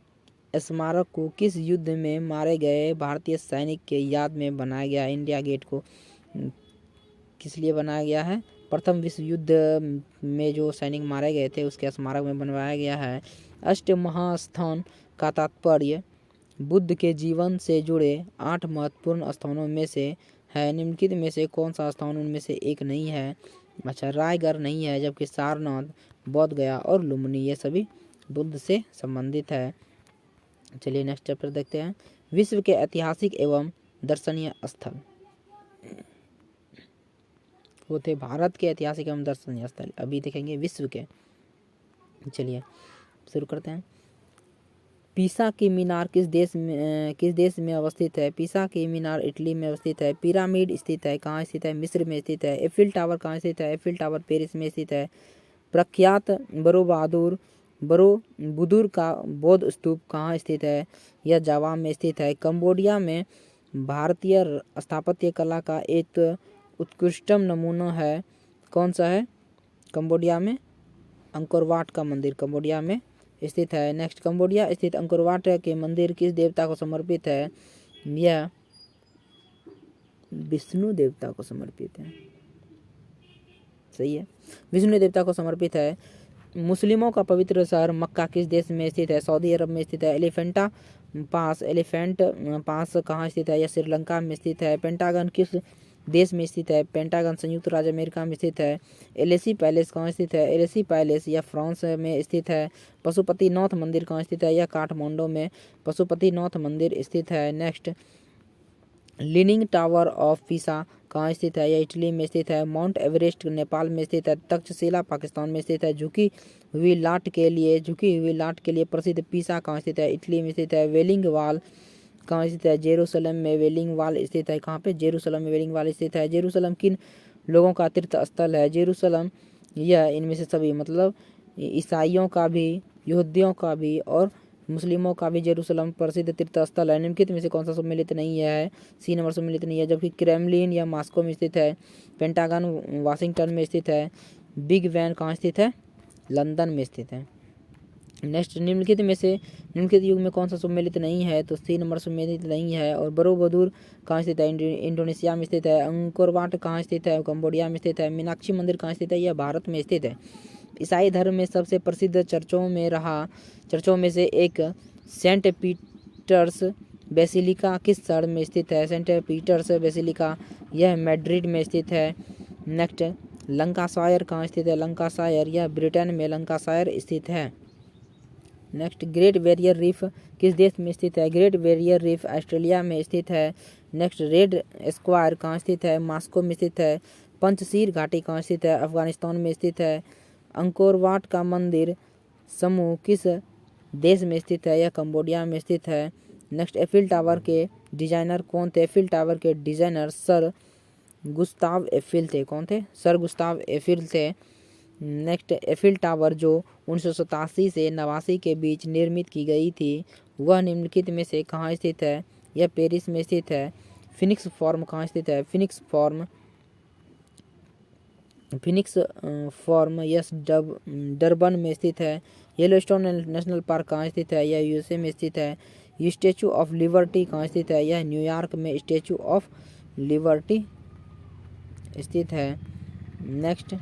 स्मारक को किस युद्ध में मारे गए भारतीय सैनिक के याद में बनाया गया है? इंडिया गेट को किस लिए बनाया गया है? प्रथम विश्व युद्ध में जो सैनिक मारे गए थे उसके स्मारक में बनवाया गया है। अष्टमहास्थान का तात्पर्य बुद्ध के जीवन से जुड़े 8 महत्वपूर्ण स्थानों में से है। निम्नलिखित में से कौन सा स्थान उनमें से एक नहीं है? अच्छा, रायगढ़ नहीं है, जबकि सारनाथ, बोध गया और लुम्बिनी ये सभी बुद्ध से संबंधित है। चलिए नेक्स्ट चैप्टर देखते हैं। विश्व के ऐतिहासिक एवं दर्शनीय स्थल वो थे भारत के ऐतिहासिक एवं दर्शनीय स्थल, अभी देखेंगे विश्व के। चलिए शुरू करते हैं। पीसा की मीनार किस देश में अवस्थित है? पीसा की मीनार इटली में अवस्थित है। पिरामिड स्थित है कहाँ स्थित है? मिस्र में स्थित है। एफिल टावर कहाँ स्थित है? एफिल टावर पेरिस में स्थित है। प्रख्यात बरोबुदुर का बौद्ध स्तूप कहाँ स्थित है? यह जावा में स्थित है। कंबोडिया में भारतीय स्थापत्य कला का एक उत्कृष्टतम नमूना है, कौन सा है? कंबोडिया में अंकोर वाट का मंदिर कंबोडिया में स्थित है। नेक्स्ट, कंबोडिया स्थित अंकोर वाट के मंदिर किस देवता को समर्पित है? यह विष्णु देवता को समर्पित है। सही है, विष्णु देवता को समर्पित है। मुस्लिमों का पवित्र शहर मक्का किस देश में स्थित है? सऊदी अरब में स्थित है। एलिफेंट पास कहाँ स्थित है? यह श्रीलंका में स्थित है। पेंटागन किस देश में स्थित है? पेंटागन संयुक्त राज्य अमेरिका में स्थित है। एलेसी पैलेस कहाँ स्थित है? एलेसी पैलेस यह फ्रांस में स्थित है। पशुपतिनाथ मंदिर कहाँ स्थित है? यह काठमांडू में पशुपतिनाथ मंदिर स्थित है। Next, leaning tower of Pisa कहाँ स्थित है? यह इटली में स्थित है। माउंट एवरेस्ट नेपाल में स्थित है। तक्षशिला पाकिस्तान में स्थित है। झुकी हुई लाट के लिए प्रसिद्ध पीसा कहाँ स्थित है? इटली में स्थित है। वेलिंग वाल कहाँ स्थित है? जेरूसलम में वेलिंग वाल स्थित है। कहाँ पे? जेरूसलम में वेलिंग वाल स्थित है। जेरूसलम किन लोगों का तीर्थ स्थल है? जेरूसलम यह इनमें से सभी मतलब ईसाइयों का भी, यहूदियों का भी और मुस्लिमों का भी जेरूसलम प्रसिद्ध तीर्थ स्थल है। निम्नलिखित में से कौन सा सम्मिलित नहीं है? सी नंबर सम्मिलित नहीं है। जबकि क्रेमलिन या मॉस्को में स्थित है, पेंटागन वाशिंगटन में स्थित है, बिग वैन कहाँ स्थित है? लंदन में स्थित है। नेक्स्ट, निम्नलिखित युग में कौन सा सम्मिलित नहीं है? तो सी नंबर सम्मिलित नहीं है। और बरोबदूर कहाँ स्थित है? इंडोनेशिया में स्थित है। अंकोर वाट कहाँ स्थित है? कंबोडिया में स्थित है। मीनाक्षी मंदिर कहाँ स्थित है? यह भारत में स्थित है। ईसाई धर्म में सबसे प्रसिद्ध चर्चों में से एक सेंट पीटर्स बेसिलिका किस शहर में स्थित है? सेंट पीटर्स बेसिलिका यह मैड्रिड में स्थित है। नेक्स्ट, लंकाशायर कहाँ स्थित है? लंकाशायर यह ब्रिटेन में लंकाशायर स्थित है। नेक्स्ट, ग्रेट बैरियर रीफ किस देश में स्थित है? ग्रेट बैरियर रीफ ऑस्ट्रेलिया में स्थित है। नेक्स्ट, रेड स्क्वायर कहाँ स्थित है? मॉस्को में स्थित है। पंचशीर घाटी कहाँ स्थित है? अफगानिस्तान में स्थित है। अंकोर वाट का मंदिर समूह किस देश में स्थित है? यह कंबोडिया में स्थित है। नेक्स्ट, एफिल टावर के डिजाइनर कौन थे? एफिल टावर के डिजाइनर सर गुस्ताव एफिल थे। कौन थे? सर गुस्ताव एफिल थे। नेक्स्ट, एफिल टावर जो 1987 से 89 के बीच निर्मित की गई थी वह निम्नलिखित में से कहाँ स्थित है? यह पेरिस में स्थित है। फिनिक्स फॉर्म कहाँ स्थित है? फिनिक्स फॉर्म यस डरबन में स्थित है। येलोस्टोन नेशनल पार्क कहाँ स्थित है? यह यूएसए में स्थित है। स्टैचू ऑफ लिबर्टी कहाँ स्थित है? यह न्यूयॉर्क में स्टैचू ऑफ लिबर्टी स्थित है। नेक्स्ट,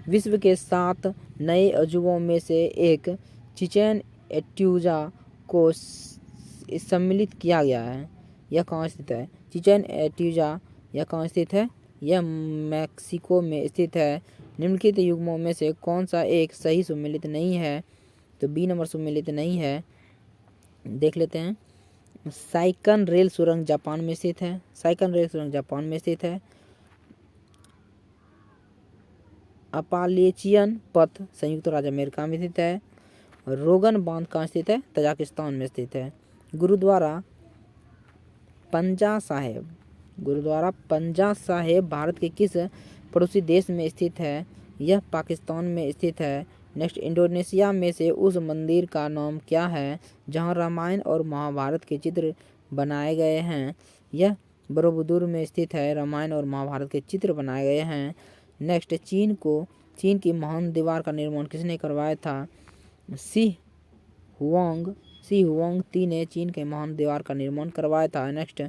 विश्व के 7 नए अजूबों में से एक चिचेन इट्ज़ा को सम्मिलित किया गया है। यह कहाँ स्थित है? चिचेन इट्ज़ा यह कहाँ स्थित है? यह मैक्सिको में स्थित है। निम्नलिखित युग्मों में से कौन सा एक सही सम्मिलित नहीं है? तो बी नंबर सम्मिलित नहीं है। देख लेते हैं। साइकन रेल सुरंग जापान में स्थित है। साइकन रेल सुरंग जापान में स्थित है। अपालेचियन पथ संयुक्त राज्य अमेरिका में स्थित है। रोगन बांध कहाँ स्थित है? तजाकिस्तान में स्थित है। गुरुद्वारा पंजा साहेब भारत के किस पड़ोसी देश में स्थित है? यह पाकिस्तान में स्थित है। नेक्स्ट, इंडोनेशिया में से उस मंदिर का नाम क्या है जहाँ रामायण और महाभारत के चित्र बनाए गए हैं? यह बरोबदूर में स्थित है। रामायण और महाभारत के चित्र बनाए गए हैं। नेक्स्ट, चीन की महान दीवार का निर्माण किसने करवाया था? सी हुआंग ने चीन के महान दीवार का निर्माण करवाया था। नेक्स्ट,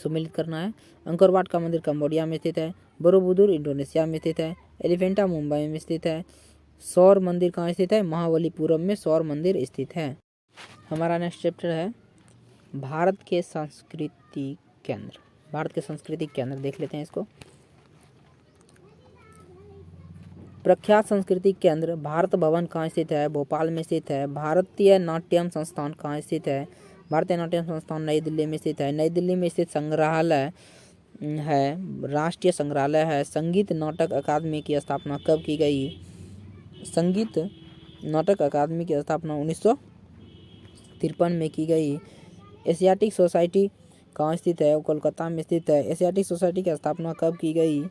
सम्मिलित करना है। अंकोर वाट का मंदिर कंबोडिया में स्थित है। बरोबुदुर इंडोनेशिया में स्थित है। एलिफेंटा मुंबई में स्थित है। सौर मंदिर कहाँ स्थित है? महाबलीपुरम में सौर मंदिर स्थित है। हमारा नेक्स्ट चैप्टर है भारत के सांस्कृतिक केंद्र। देख लेते हैं इसको। प्रख्यात सांस्कृतिक केंद्र भारत भवन कहाँ स्थित है? भोपाल में स्थित है। भारतीय नाट्यम संस्थान कहाँ स्थित है? भारतीय नाट्यम संस्थान नई दिल्ली में स्थित है। नई दिल्ली में स्थित संग्रहालय है राष्ट्रीय संग्रहालय है। संगीत नाटक अकादमी की स्थापना कब की गई? संगीत नाटक अकादमी की स्थापना 1953 में की गई। एशियाटिक सोसाइटी कहाँ स्थित है? कोलकाता में स्थित है। एशियाटिक सोसाइटी की स्थापना कब की गई?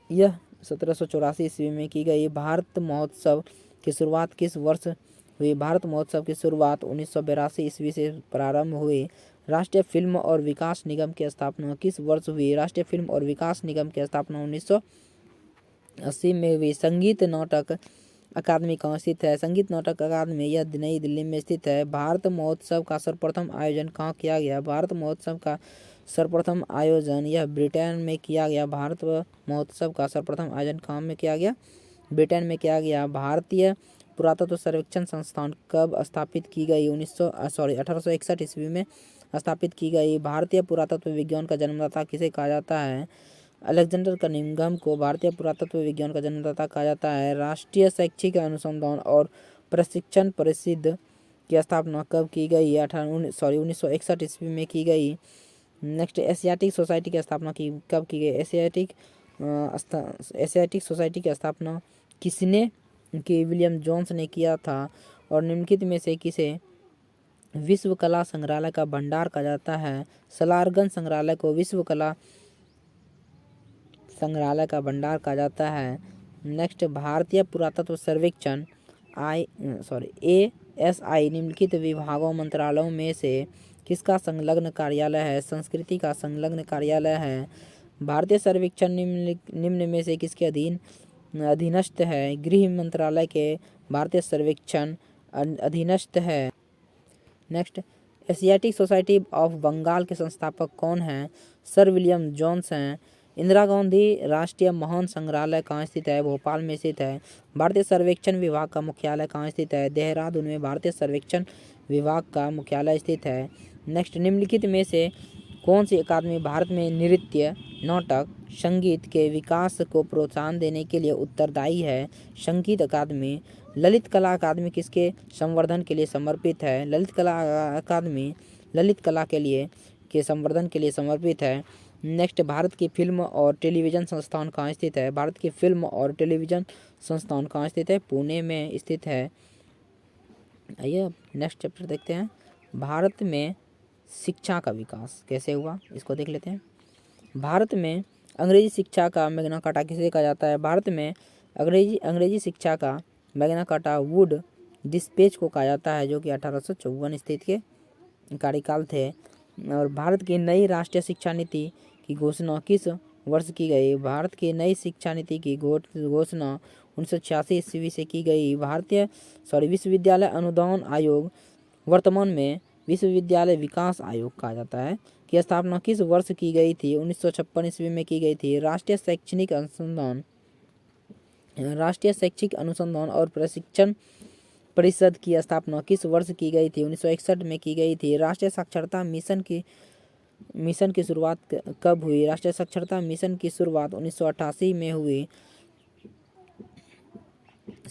यह 1784 ईस्वी में की गई। भारत महोत्सव की शुरुआत किस वर्ष हुई? भारत महोत्सव की शुरुआत 1982 ईस्वी से प्रारंभ हुई। राष्ट्रीय फिल्म और विकास निगम की स्थापना किस वर्ष हुई? राष्ट्रीय फिल्म और विकास निगम की स्थापना 1980 में हुई। संगीत नाटक अकादमी कहाँ स्थित है? संगीत नाटक अकादमी यह नई दिल्ली में स्थित है। भारत महोत्सव का सर्वप्रथम आयोजन कहाँ किया गया? भारत महोत्सव का सर्वप्रथम आयोजन यह ब्रिटेन में किया गया। भारत महोत्सव का सर्वप्रथम आयोजन कहाँ में किया गया? ब्रिटेन में किया गया। भारतीय पुरातत्व सर्वेक्षण संस्थान कब स्थापित की गई? 1861 ईस्वी में स्थापित की गई। भारतीय पुरातत्व विज्ञान का जन्मदाता किसे कहा जाता है? अलेक्जेंडर कनिंघम को भारतीय पुरातत्व विज्ञान का जन्मदाता कहा जाता है। राष्ट्रीय शैक्षिक अनुसंधान और प्रशिक्षण परिषद की स्थापना कब की गई? 1961 ईस्वी में की गई। नेक्स्ट, एशियाटिक सोसाइटी की स्थापना कब की गई? एशियाटिक सोसाइटी की स्थापना किसने की? विलियम जोन्स ने किया था। और निम्नलिखित में से किसे विश्व कला संग्रहालय का भंडार कहा जाता है? सलारगंज संग्रहालय को विश्व कला संग्रहालय का भंडार कहा जाता है। नेक्स्ट भारतीय पुरातत्व सर्वेक्षण ASI निम्नलिखित विभागों मंत्रालयों में से किसका संलग्न कार्यालय है? संस्कृति का संलग्न कार्यालय है। भारतीय सर्वेक्षण निम्न में से किसके अधीनस्थ है? गृह मंत्रालय के भारतीय सर्वेक्षण अधीनस्थ है। Next Asiatic Society of Bengal के संस्थापक कौन हैं? सर विलियम जोन्स हैं। इंदिरा गांधी राष्ट्रीय महान संग्रहालय कहाँ स्थित है? भोपाल में स्थित है। भारतीय सर्वेक्षण विभाग का मुख्यालय कहाँ स्थित है? देहरादून में भारतीय सर्वेक्षण विभाग का मुख्यालय स्थित है। नेक्स्ट निम्नलिखित में से कौन सी अकादमी भारत में नृत्य, नाटक, संगीत के विकास को प्रोत्साहन देने के लिए उत्तरदायी है? संगीत अकादमी। ललित कला अकादमी किसके संवर्धन के लिए समर्पित है? ललित कला अकादमी ललित कला के संवर्धन के लिए समर्पित है। नेक्स्ट भारत की फिल्म और टेलीविज़न संस्थान कहाँ स्थित है? भारत की फिल्म और टेलीविज़न संस्थान कहाँ स्थित है? पुणे में स्थित है। आइए नेक्स्ट चैप्टर देखते हैं। भारत में शिक्षा का विकास कैसे हुआ, इसको देख लेते हैं। भारत में अंग्रेजी शिक्षा का मैग्ना कार्टा किसे कहा जाता है? भारत में अंग्रेजी शिक्षा का मैग्ना कार्टा वुड डिस्पेच को कहा जाता है, जो कि 1854 स्थित के कार्यकाल थे। और भारत की नई राष्ट्रीय शिक्षा नीति की घोषणा किस वर्ष की गई? भारत की नई शिक्षा नीति की घोषणा 1986 ईस्वी से की गई। विश्वविद्यालय अनुदान आयोग, वर्तमान में विश्वविद्यालय विकास आयोग कहा जाता है, की स्थापना किस वर्ष की गई थी? 1956 ईस्वी में की गई थी। राष्ट्रीय शैक्षिक अनुसंधान और प्रशिक्षण परिषद की स्थापना किस वर्ष की गई थी? 1961 में की गई थी। राष्ट्रीय साक्षरता मिशन की शुरुआत कब हुई? राष्ट्रीय साक्षरता मिशन की शुरुआत 1988 में हुई।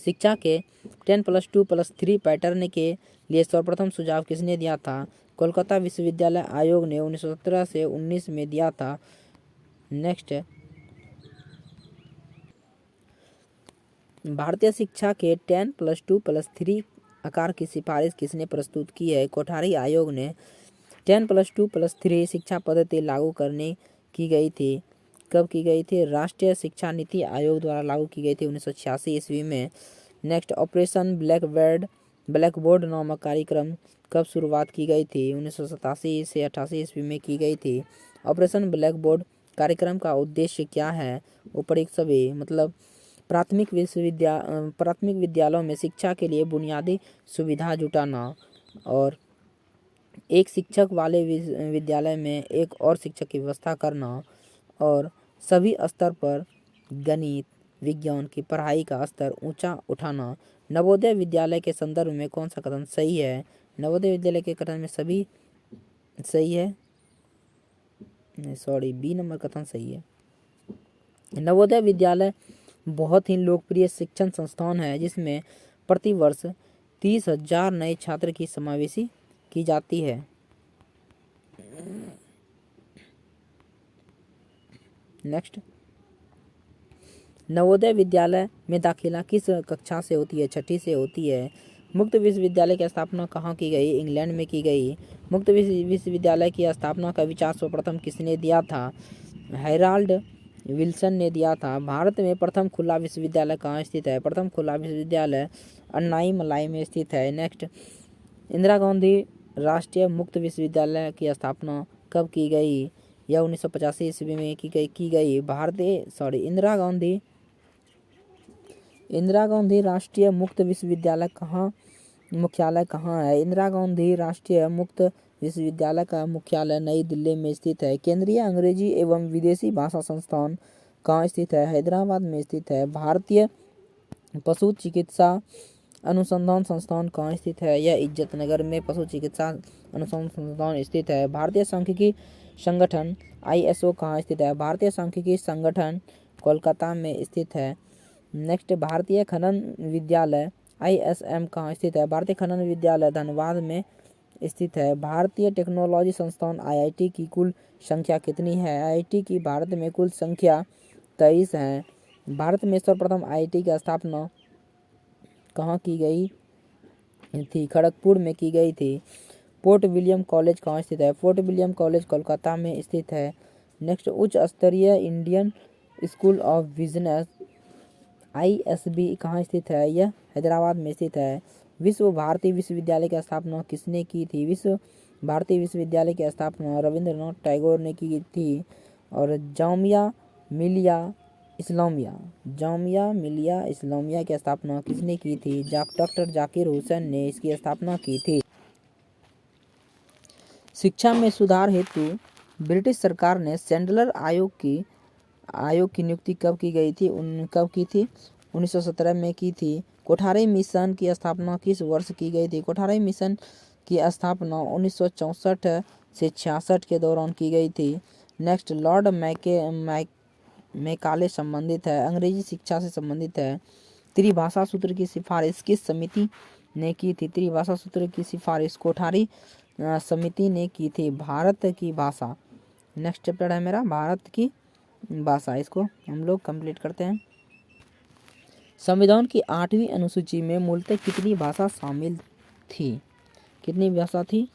शिक्षा के 10+2+3 पैटर्न के लिए सर्वप्रथम सुझाव किसने दिया था? कोलकाता विश्वविद्यालय आयोग ने 1917 से 19 में दिया था। नेक्स्ट भारतीय शिक्षा के 10+2+3 आकार की सिफारिश किसने प्रस्तुत की है? कोठारी आयोग ने। 10+2+3 शिक्षा पद्धति लागू करने की गई थी। कब की गई थी? राष्ट्रीय शिक्षा नीति आयोग द्वारा लागू की गई थी 1986 ईस्वी में। नेक्स्ट ऑपरेशन ब्लैकबोर्ड नामक कार्यक्रम कब शुरुआत की गई थी? 1987 से 88 ईस्वी में की गई थी। ऑपरेशन ब्लैकबोर्ड कार्यक्रम का उद्देश्य क्या है? ऊपरी सभी मतलब प्राथमिक विद्यालयों में शिक्षा के लिए बुनियादी सुविधा जुटाना और एक शिक्षक वाले विद्यालय में एक और शिक्षक की व्यवस्था करना और सभी स्तर पर गणित विज्ञान की पढ़ाई का स्तर ऊंचा उठाना। नवोदय विद्यालय के संदर्भ में कौन सा कथन सही है? नवोदय विद्यालय के कथन में सभी सही है, बी नंबर कथन सही है। नवोदय विद्यालय बहुत ही लोकप्रिय शिक्षण संस्थान है, जिसमें प्रतिवर्ष 30,000 नए छात्र की समावेशी की जाती है। नेक्स्ट नवोदय विद्यालय में दाखिला किस कक्षा से होती है? 6ठी से होती है। मुक्त विश्वविद्यालय की स्थापना कहाँ की गई? इंग्लैंड में की गई। मुक्त विश्वविद्यालय की स्थापना का विचार सर्वप्रथम किसने दिया था? हेराल्ड विल्सन ने दिया था। भारत में प्रथम खुला विश्वविद्यालय कहाँ स्थित है? प्रथम खुला विश्वविद्यालय अन्नामलाई में स्थित है। नेक्स्ट इंदिरा गांधी राष्ट्रीय मुक्त विश्वविद्यालय की स्थापना कब की गई? यह 1985 ईस्वी में की गई। इंदिरा गांधी राष्ट्रीय मुक्त विश्वविद्यालय मुख्यालय कहाँ है? इंदिरा गांधी राष्ट्रीय मुक्त विश्वविद्यालय का मुख्यालय नई दिल्ली में स्थित है। केंद्रीय अंग्रेजी एवं विदेशी भाषा संस्थान कहाँ स्थित है? हैदराबाद में स्थित है। भारतीय पशु चिकित्सा अनुसंधान संस्थान कहाँ स्थित है? यह इज्जतनगर में पशु चिकित्सा अनुसंधान संस्थान स्थित है। भारतीय सांख्यिकी संगठन ISO कहाँ स्थित है? भारतीय सांख्यिकी संगठन कोलकाता में स्थित है। नेक्स्ट भारतीय खनन विद्यालय ISM कहाँ स्थित है? भारतीय खनन विद्यालय धनबाद में स्थित है। भारतीय टेक्नोलॉजी संस्थान IIT की कुल संख्या कितनी है? IIT की भारत में कुल संख्या 23 है। भारत में सर्वप्रथम IIT की स्थापना कहाँ की गई थी? खड़गपुर में की गई थी। फोर्ट विलियम कॉलेज कहाँ स्थित है? फोर्ट विलियम कॉलेज कोलकाता में स्थित है। नेक्स्ट उच्च स्तरीय Indian school of business ISB कहाँ स्थित है? यह हैदराबाद में स्थित है। विश्व भारती विश्वविद्यालय की स्थापना किसने की थी? विश्व भारती विश्वविद्यालय की स्थापना रविंद्रनाथ टैगोर ने की थी। और जामिया मिलिया इस्लामिया की स्थापना किसने की थी? डॉक्टर जाकिर हुसैन ने इसकी स्थापना की थी। शिक्षा में सुधार हेतु ब्रिटिश सरकार ने सैंडलर आयोग की नियुक्ति कब की गई थी? 1917 में की थी। कोठारी मिशन की स्थापना किस वर्ष की गई थी? कोठारी मिशन की स्थापना 1964 से 66 के दौरान की गई थी। नेक्स्ट, लॉर्ड मैकाले संबंधित है, अंग्रेजी शिक्षा से संबंधित है। त्रिभाषा सूत्र की सिफारिश किस समिति ने की थी? त्रिभाषा सूत्र की सिफारिश कोठारी समिति ने की थी। भारत की भाषा, नेक्स्ट चैप्टर है मेरा भारत की भाषा, इसको हम लोग कंप्लीट करते हैं। संविधान की 8वीं अनुसूची में मूलतः कितनी भाषा शामिल थी? कितनी भाषा थी?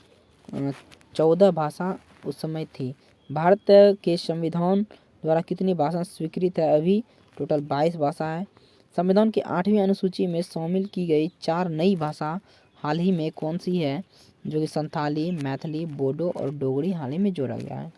14 भाषा उस समय थी। भारत के संविधान द्वारा कितनी भाषा स्वीकृत है? अभी टोटल 22 भाषा है। संविधान की 8वीं अनुसूची में शामिल की गई 4 नई भाषा हाल ही में कौन सी है? जो कि संथाली, मैथिली, बोडो और डोगरी हाल ही में जोड़ा गया है।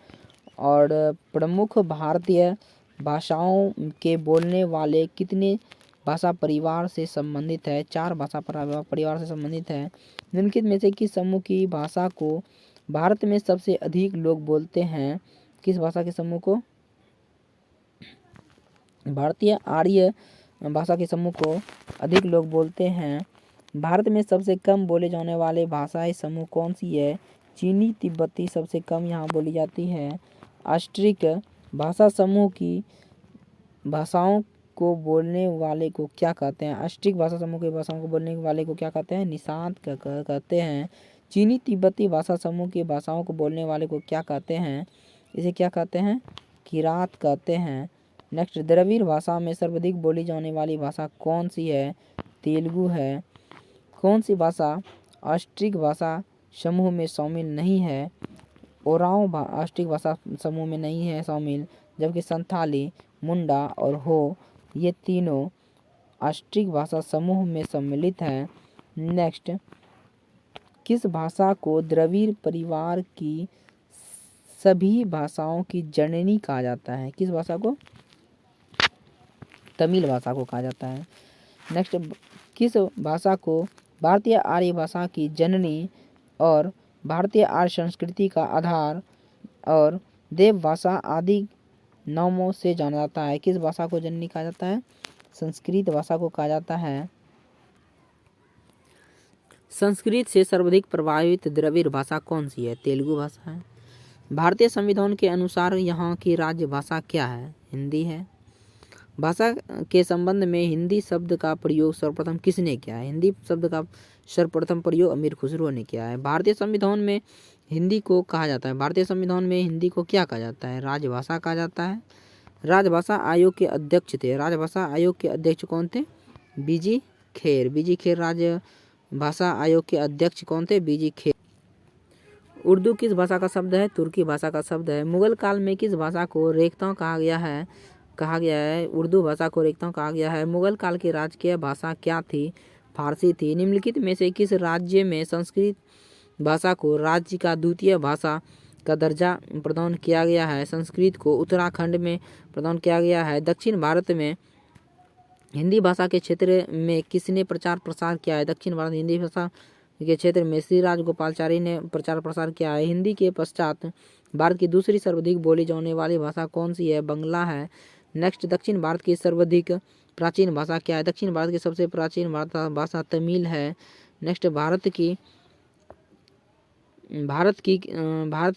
और प्रमुख भारतीय भाषाओं के बोलने वाले कितने भाषा परिवार से संबंधित है? 4 भाषा परिवार से संबंधित है। निम्नलिखित में से किस समूह की भाषा को भारत में सबसे अधिक लोग बोलते हैं? किस भाषा के समूह को? भारतीय आर्य भाषा के समूह को अधिक लोग बोलते हैं। भारत में सबसे कम बोले जाने वाले भाषाई समूह कौन सी है? चीनी तिब्बती सबसे कम यहाँ बोली जाती है। ऑस्ट्रिक भाषा समूह की भाषाओं को बोलने वाले को क्या कहते हैं? ऑस्ट्रिक भाषा समूह की भाषाओं को बोलने वाले को क्या कहते हैं? निषाद कहते हैं। चीनी तिब्बती भाषा समूह की भाषाओं को बोलने वाले को क्या कहते हैं? इसे क्या कहते हैं? किरात कहते हैं। नेक्स्ट, द्रविड़ भाषा में सर्वाधिक बोली जाने वाली भाषा कौन सी है? तेलुगु है। कौन सी भाषा ऑस्ट्रिक भाषा समूह में शामिल नहीं है? ओराव ऑस्ट्रिक भाषा समूह में नहीं है शामिल, जबकि संथाली, मुंडा और हो ये तीनों ऑस्ट्रिक भाषा समूह में सम्मिलित हैं। नेक्स्ट, किस भाषा को द्रविड़ परिवार की सभी भाषाओं की जननी कहा जाता है? किस भाषा को? तमिल भाषा को कहा जाता है। नेक्स्ट, किस भाषा को भारतीय आर्य भाषा की जननी और भारतीय आर्य संस्कृति का आधार और देव भाषा आदि नामों से जाना जाता है? किस भाषा को जननी कहा जाता है? संस्कृत भाषा को कहा जाता है। संस्कृत से सर्वाधिक प्रभावित द्रविड़ भाषा कौन सी है? तेलुगु भाषा है। भारतीय संविधान के अनुसार यहाँ की राज्य भाषा क्या है? हिंदी है। भाषा के संबंध में हिंदी शब्द का प्रयोग सर्वप्रथम किसने किया है? हिंदी शब्द का सर्वप्रथम प्रयोग अमीर खुसरो ने किया है। भारतीय संविधान में हिंदी को कहा जाता है, भारतीय संविधान में हिंदी को क्या कहा जाता है? राजभाषा कहा जाता है। राजभाषा आयोग के अध्यक्ष थे, राजभाषा आयोग के अध्यक्ष कौन थे? बीजी खेर राजभाषा आयोग के अध्यक्ष कौन थे? बीजी खेर। उर्दू किस भाषा का शब्द है? तुर्की भाषा का शब्द है। मुगल काल में किस भाषा को रेख्ता कहा गया है? उर्दू भाषा को रेख्ता कहा गया है। मुगल काल की राजकीय भाषा क्या थी? फारसी थी। निम्नलिखित में से किस राज्य में संस्कृत भाषा को राज्य का द्वितीय भाषा का दर्जा प्रदान किया गया है? संस्कृत को उत्तराखंड में प्रदान किया गया है। दक्षिण भारत में हिंदी भाषा के क्षेत्र में किसने प्रचार प्रसार किया है? दक्षिण भारत हिंदी भाषा के क्षेत्र में श्री राजगोपालाचारी ने प्रचार प्रसार किया है। हिंदी के पश्चात भारत की दूसरी सर्वाधिक बोली जाने वाली भाषा कौन सी है? बांग्ला है। नेक्स्ट, दक्षिण भारत की सर्वाधिक प्राचीन भाषा क्या है? दक्षिण भारत की सबसे प्राचीन भाषा तमिल है। नेक्स्ट, भारत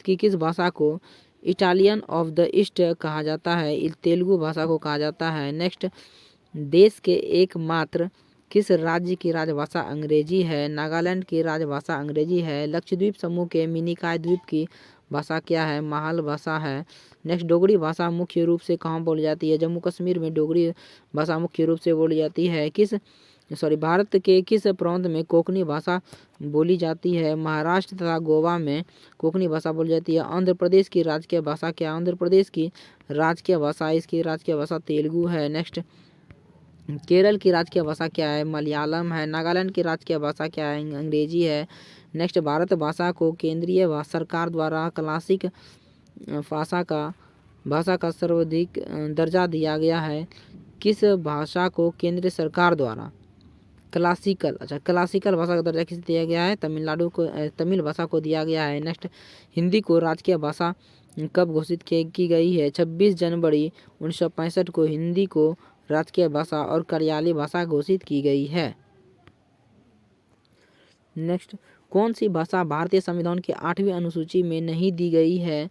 की किस भाषा को इटालियन ऑफ द ईस्ट कहा जाता है? तेलुगु भाषा को कहा जाता है। नेक्स्ट, देश के एकमात्र किस राज्य की राजभाषा अंग्रेजी है? नागालैंड की राजभाषा अंग्रेजी है। लक्षद्वीप समूह के मिनिकॉय द्वीप की भाषा क्या है? माहल भाषा है। नेक्स्ट, डोगरी भाषा मुख्य रूप से कहाँ बोली जाती है? जम्मू कश्मीर में डोगरी भाषा मुख्य रूप से बोली जाती है। भारत के किस प्रांत में कोंकणी भाषा बोली जाती है? महाराष्ट्र तथा गोवा में कोंकणी भाषा बोली जाती है। आंध्र प्रदेश की राजकीय भाषा क्या है? आंध्र प्रदेश की राजकीय भाषा तेलुगु है। नेक्स्ट, केरल की राजकीय भाषा क्या है? मलयालम है। नागालैंड की राजकीय भाषा क्या है? अंग्रेजी है। नेक्स्ट, भारत भाषा को केंद्रीय सरकार द्वारा क्लासिक भाषा का सर्वाधिक दर्जा दिया गया है। किस भाषा को केंद्र सरकार द्वारा क्लासिकल भाषा का दर्जा किसे दिया गया है? तमिलनाडु को तमिल भाषा को दिया गया है। नेक्स्ट, हिंदी को राजकीय भाषा कब घोषित की गई है? 26 जनवरी 1965 को हिंदी को राजकीय भाषा और कार्यालय भाषा घोषित की गई है। नेक्स्ट, कौन सी भाषा भारतीय संविधान की 8वीं अनुसूची में नहीं दी गई है?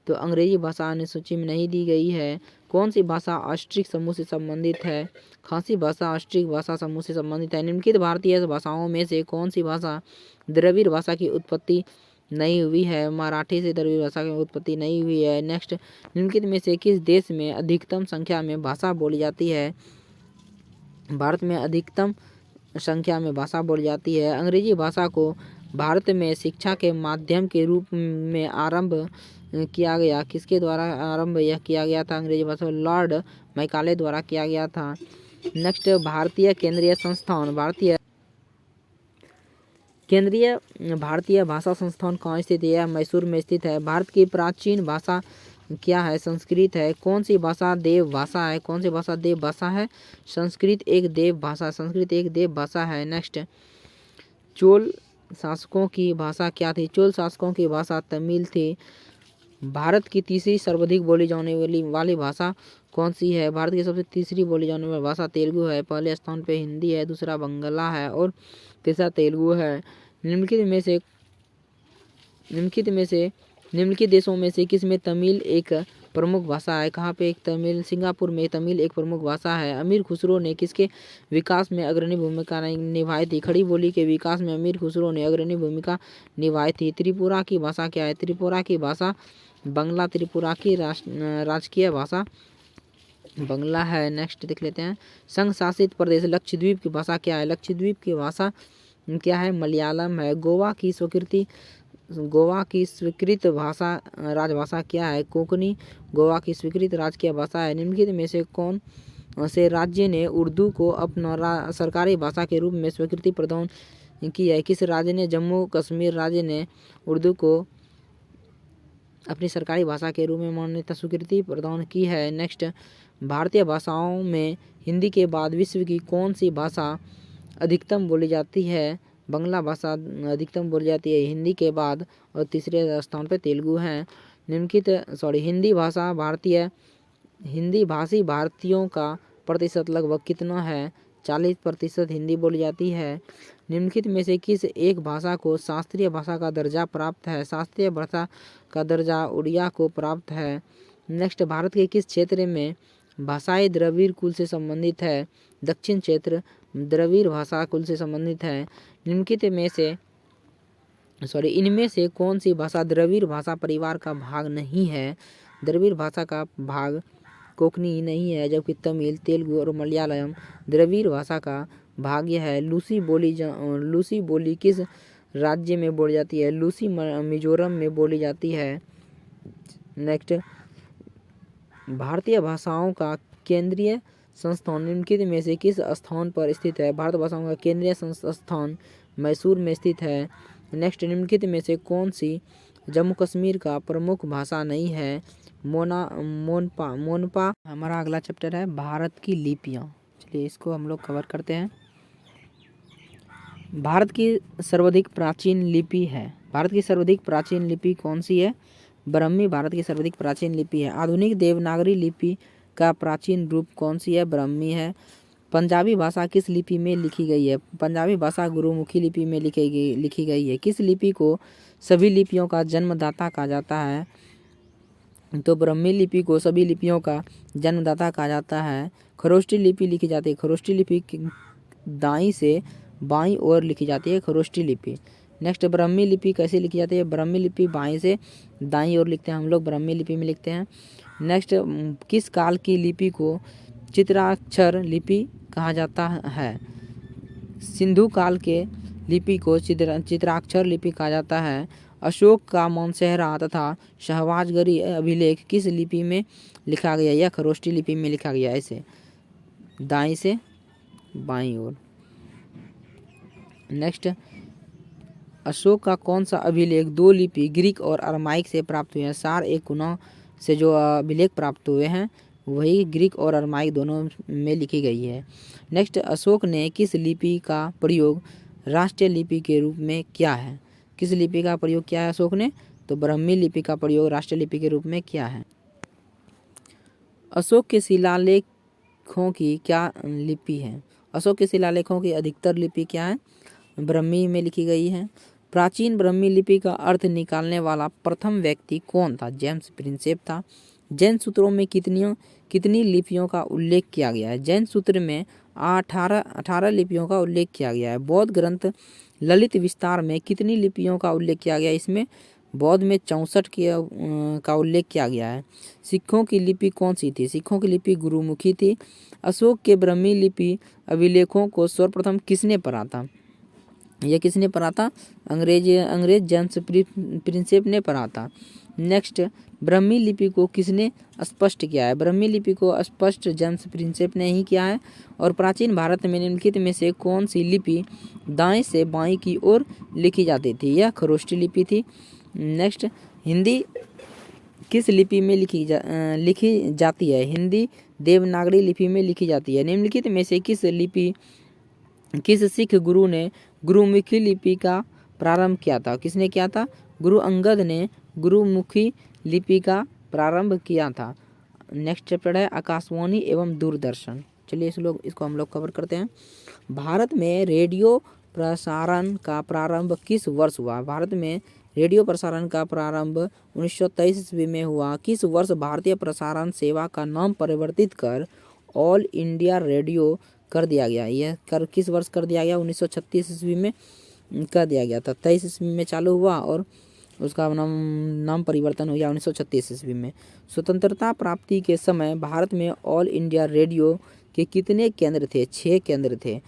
तो अंग्रेजी भाषा अनुसूची में नहीं दी गई है। कौन सी भाषा ऑस्ट्रिक समूह से संबंधित है? खासी भाषा ऑस्ट्रिक भाषा समूह से संबंधित है। निम्नलिखित भारतीय भाषाओं में से कौन सी भाषा द्रविड़ भाषा की उत्पत्ति नहीं हुई है? मराठी से द्रविड़ भाषा की उत्पत्ति नहीं हुई है। नेक्स्ट, निम्नलिखित में से किस देश में अधिकतम संख्या में भाषा बोली जाती है? भारत में अधिकतम संख्या में भाषा बोली जाती है। अंग्रेजी भाषा को भारत में शिक्षा के माध्यम के रूप में आरंभ किया गया। किसके द्वारा आरंभ यह किया गया था? अंग्रेजी भाषा लॉर्ड मैकाले द्वारा किया गया था। नेक्स्ट, भारतीय भारतीय भाषा संस्थान कहाँ स्थित है? मैसूर में स्थित है। भारत की प्राचीन भाषा क्या है? संस्कृत है। कौन सी भाषा देव भाषा है? कौन सी भाषा देव भाषा है? संस्कृत एक देव भाषा है। नेक्स्ट, चोल शासकों की भाषा क्या थी? चोल शासकों की भाषा तमिल थी। भारत की तीसरी सर्वाधिक बोली जाने वाली भाषा कौन सी है? भारत की सबसे तीसरी बोली जाने वाली भाषा तेलुगु है। पहले स्थान पे हिंदी है, दूसरा बंगला है और तीसरा तेलुगु है। निम्नलिखित देशों में से किस में तमिल एक प्रमुख भाषा है? कहाँ पे? सिंगापुर में तमिल एक प्रमुख भाषा है। अमीर खुसरो ने किसके विकास में अग्रणी भूमिका निभाई थी? खड़ी बोली के विकास में अमीर खुसरो ने अग्रणी भूमिका निभाई थी। त्रिपुरा की भाषा क्या है? त्रिपुरा की भाषा बंगला। त्रिपुरा की राजकीय भाषा बंगला है। नेक्स्ट देख लेते हैं, संघ शासित प्रदेश लक्षद्वीप की भाषा क्या है? लक्षद्वीप की भाषा क्या है? मलयालम है। गोवा की स्वीकृत भाषा राजभाषा क्या है? कोंकणी गोवा की स्वीकृत राजकीय भाषा है। निम्नलिखित में से कौन से राज्य ने उर्दू को अपना सरकारी भाषा के रूप में स्वीकृति प्रदान की है? किस राज्य ने? जम्मू कश्मीर राज्य ने उर्दू को अपनी सरकारी भाषा के रूप में मान्यता स्वीकृति प्रदान की है। नेक्स्ट, भारतीय भाषाओं में हिंदी के बाद विश्व की कौन सी भाषा अधिकतम बोली जाती है? बंगला भाषा अधिकतम बोली जाती है हिंदी के बाद और तीसरे स्थान पर तेलुगु है। हिंदी भाषी भारतीयों का प्रतिशत लगभग कितना है? 40% हिंदी बोली जाती है। निम्नलिखित में से किस एक भाषा को शास्त्रीय भाषा का दर्जा प्राप्त है? शास्त्रीय भाषा का दर्जा उड़िया को प्राप्त है। नेक्स्ट, भारत के किस क्षेत्र में भाषाएं द्रविड़ कुल से संबंधित है? दक्षिण क्षेत्र द्रविड़ भाषा कुल से संबंधित है। इनमें से कौन सी भाषा द्रविड़ भाषा परिवार का भाग नहीं है? द्रविड़ भाषा का भाग कोंकणी नहीं है, जबकि तमिल, तेलुगु और मलयालम द्रविड़ भाषा का भाग है। लूसी बोली किस राज्य में बोली जाती है? लूसी मिजोरम में बोली जाती है। नेक्स्ट, भारतीय भाषाओं का केंद्रीय संस्थान निम्नलिखित में से किस स्थान पर स्थित है? भारतीय भाषाओं का केंद्रीय संस्थान मैसूर में स्थित है। नेक्स्ट, निम्नलिखित में से कौन सी जम्मू कश्मीर का प्रमुख भाषा नहीं है? मोनपा। हमारा अगला चैप्टर है भारत की लिपियाँ। चलिए इसको हम लोग कवर करते हैं। भारत की सर्वाधिक प्राचीन लिपि कौन सी है? ब्राह्मी भारत की सर्वाधिक प्राचीन लिपि है। आधुनिक देवनागरी लिपि का प्राचीन रूप कौन सी है? ब्राह्मी है। पंजाबी भाषा किस लिपि में लिखी गई है? पंजाबी भाषा गुरुमुखी लिपि में लिखी गई है। किस लिपि को सभी लिपियों का जन्मदाता कहा जाता है? तो ब्राह्मी लिपि को सभी लिपियों का जन्मदाता कहा जाता है। खरोष्टी लिपि लिखी जाती है। खरोष्टी लिपि दाईं से बाईं ओर लिखी जाती है, खरोष्टी लिपि। नेक्स्ट, ब्राह्मी लिपि कैसे लिखी जाती है? ब्राह्मी लिपि बाईं से दाईं ओर लिखते हैं हम लोग, ब्राह्मी लिपि में लिखते हैं। नेक्स्ट, किस काल की लिपि को चित्राक्षर लिपि कहा जाता है? सिंधु काल के लिपि को चित्राक्षर लिपि कहा जाता है। अशोक का मानसेहरा तथा शहबाजगरी अभिलेख किस लिपि में लिखा गया? या खरोष्टी लिपि में लिखा गया। ऐसे दाईं से बाईं ओर। नेक्स्ट, अशोक का कौन सा अभिलेख दो लिपि ग्रीक और अरमाइक से प्राप्त हुए हैं? सार एक कुनों से जो अभिलेख प्राप्त हुए हैं वही ग्रीक और अरमाइक दोनों में लिखी गई है। नेक्स्ट, अशोक ने किस लिपि का प्रयोग राष्ट्रीय लिपि के रूप में किया है? किस लिपि का प्रयोग किया है अशोक ने? तो ब्राह्मी लिपि का प्रयोग राष्ट्रीय लिपि के रूप में किया है। अशोक के शिलालेखों की क्या लिपि है? अशोक के शिलालेखों की अधिकतर लिपि क्या है? ब्राह्मी में लिखी गई है। प्राचीन ब्राह्मी लिपि का अर्थ निकालने वाला प्रथम व्यक्ति कौन था? जेम्स प्रिंसेप था। जैन सूत्रों में कितनी लिपियों का उल्लेख किया गया है? जैन सूत्र में 18 लिपियों का उल्लेख किया गया है। बौद्ध ग्रंथ ललित विस्तार में कितनी लिपियों का उल्लेख किया गया है? इसमें बौद्ध में 64 का उल्लेख किया गया है। सिखों की लिपि कौन सी थी? सिखों की लिपि गुरुमुखी थी। अशोक के ब्राह्मी लिपि अभिलेखों को सर्वप्रथम किसने पढ़ा था? यह किसने पढ़ा था? अंग्रेज जेम्स प्रिंसेप ने पढ़ा था। नेक्स्ट, ब्राह्मी लिपि को किसने स्पष्ट किया है? ब्राह्मी लिपि को स्पष्ट जेम्स प्रिंसेप ने ही किया है। और प्राचीन भारत में निम्नलिखित में से कौन सी लिपि दाएं से बाएं की ओर लिखी जाती थी? यह खरोष्टी लिपि थी। नेक्स्ट, हिंदी किस लिपि में लिखी जाती है? हिंदी देवनागरी लिपि में लिखी जाती है। निम्नलिखित में से किस सिख गुरु ने गुरुमुखी लिपि का प्रारंभ किया था? किसने किया था? गुरु अंगद ने गुरुमुखी लिपि का प्रारंभ किया था। नेक्स्ट चैप्टर है आकाशवाणी एवं दूरदर्शन। चलिए इसको हम लोग कवर करते हैं। भारत में रेडियो प्रसारण का प्रारंभ किस वर्ष हुआ? भारत में रेडियो प्रसारण का प्रारंभ 1923 ईस्वी में हुआ। किस वर्ष भारतीय प्रसारण सेवा का नाम परिवर्तित कर ऑल इंडिया रेडियो कर दिया गया? यह किस वर्ष कर दिया गया? 1936 ईस्वी में कर दिया गया था। 23 ईस्वी में चालू हुआ और उसका नाम परिवर्तन हो गया 1936 ईस्वी में। स्वतंत्रता प्राप्ति के समय भारत में ऑल इंडिया रेडियो के कितने केंद्र थे? 6 केंद्र थे।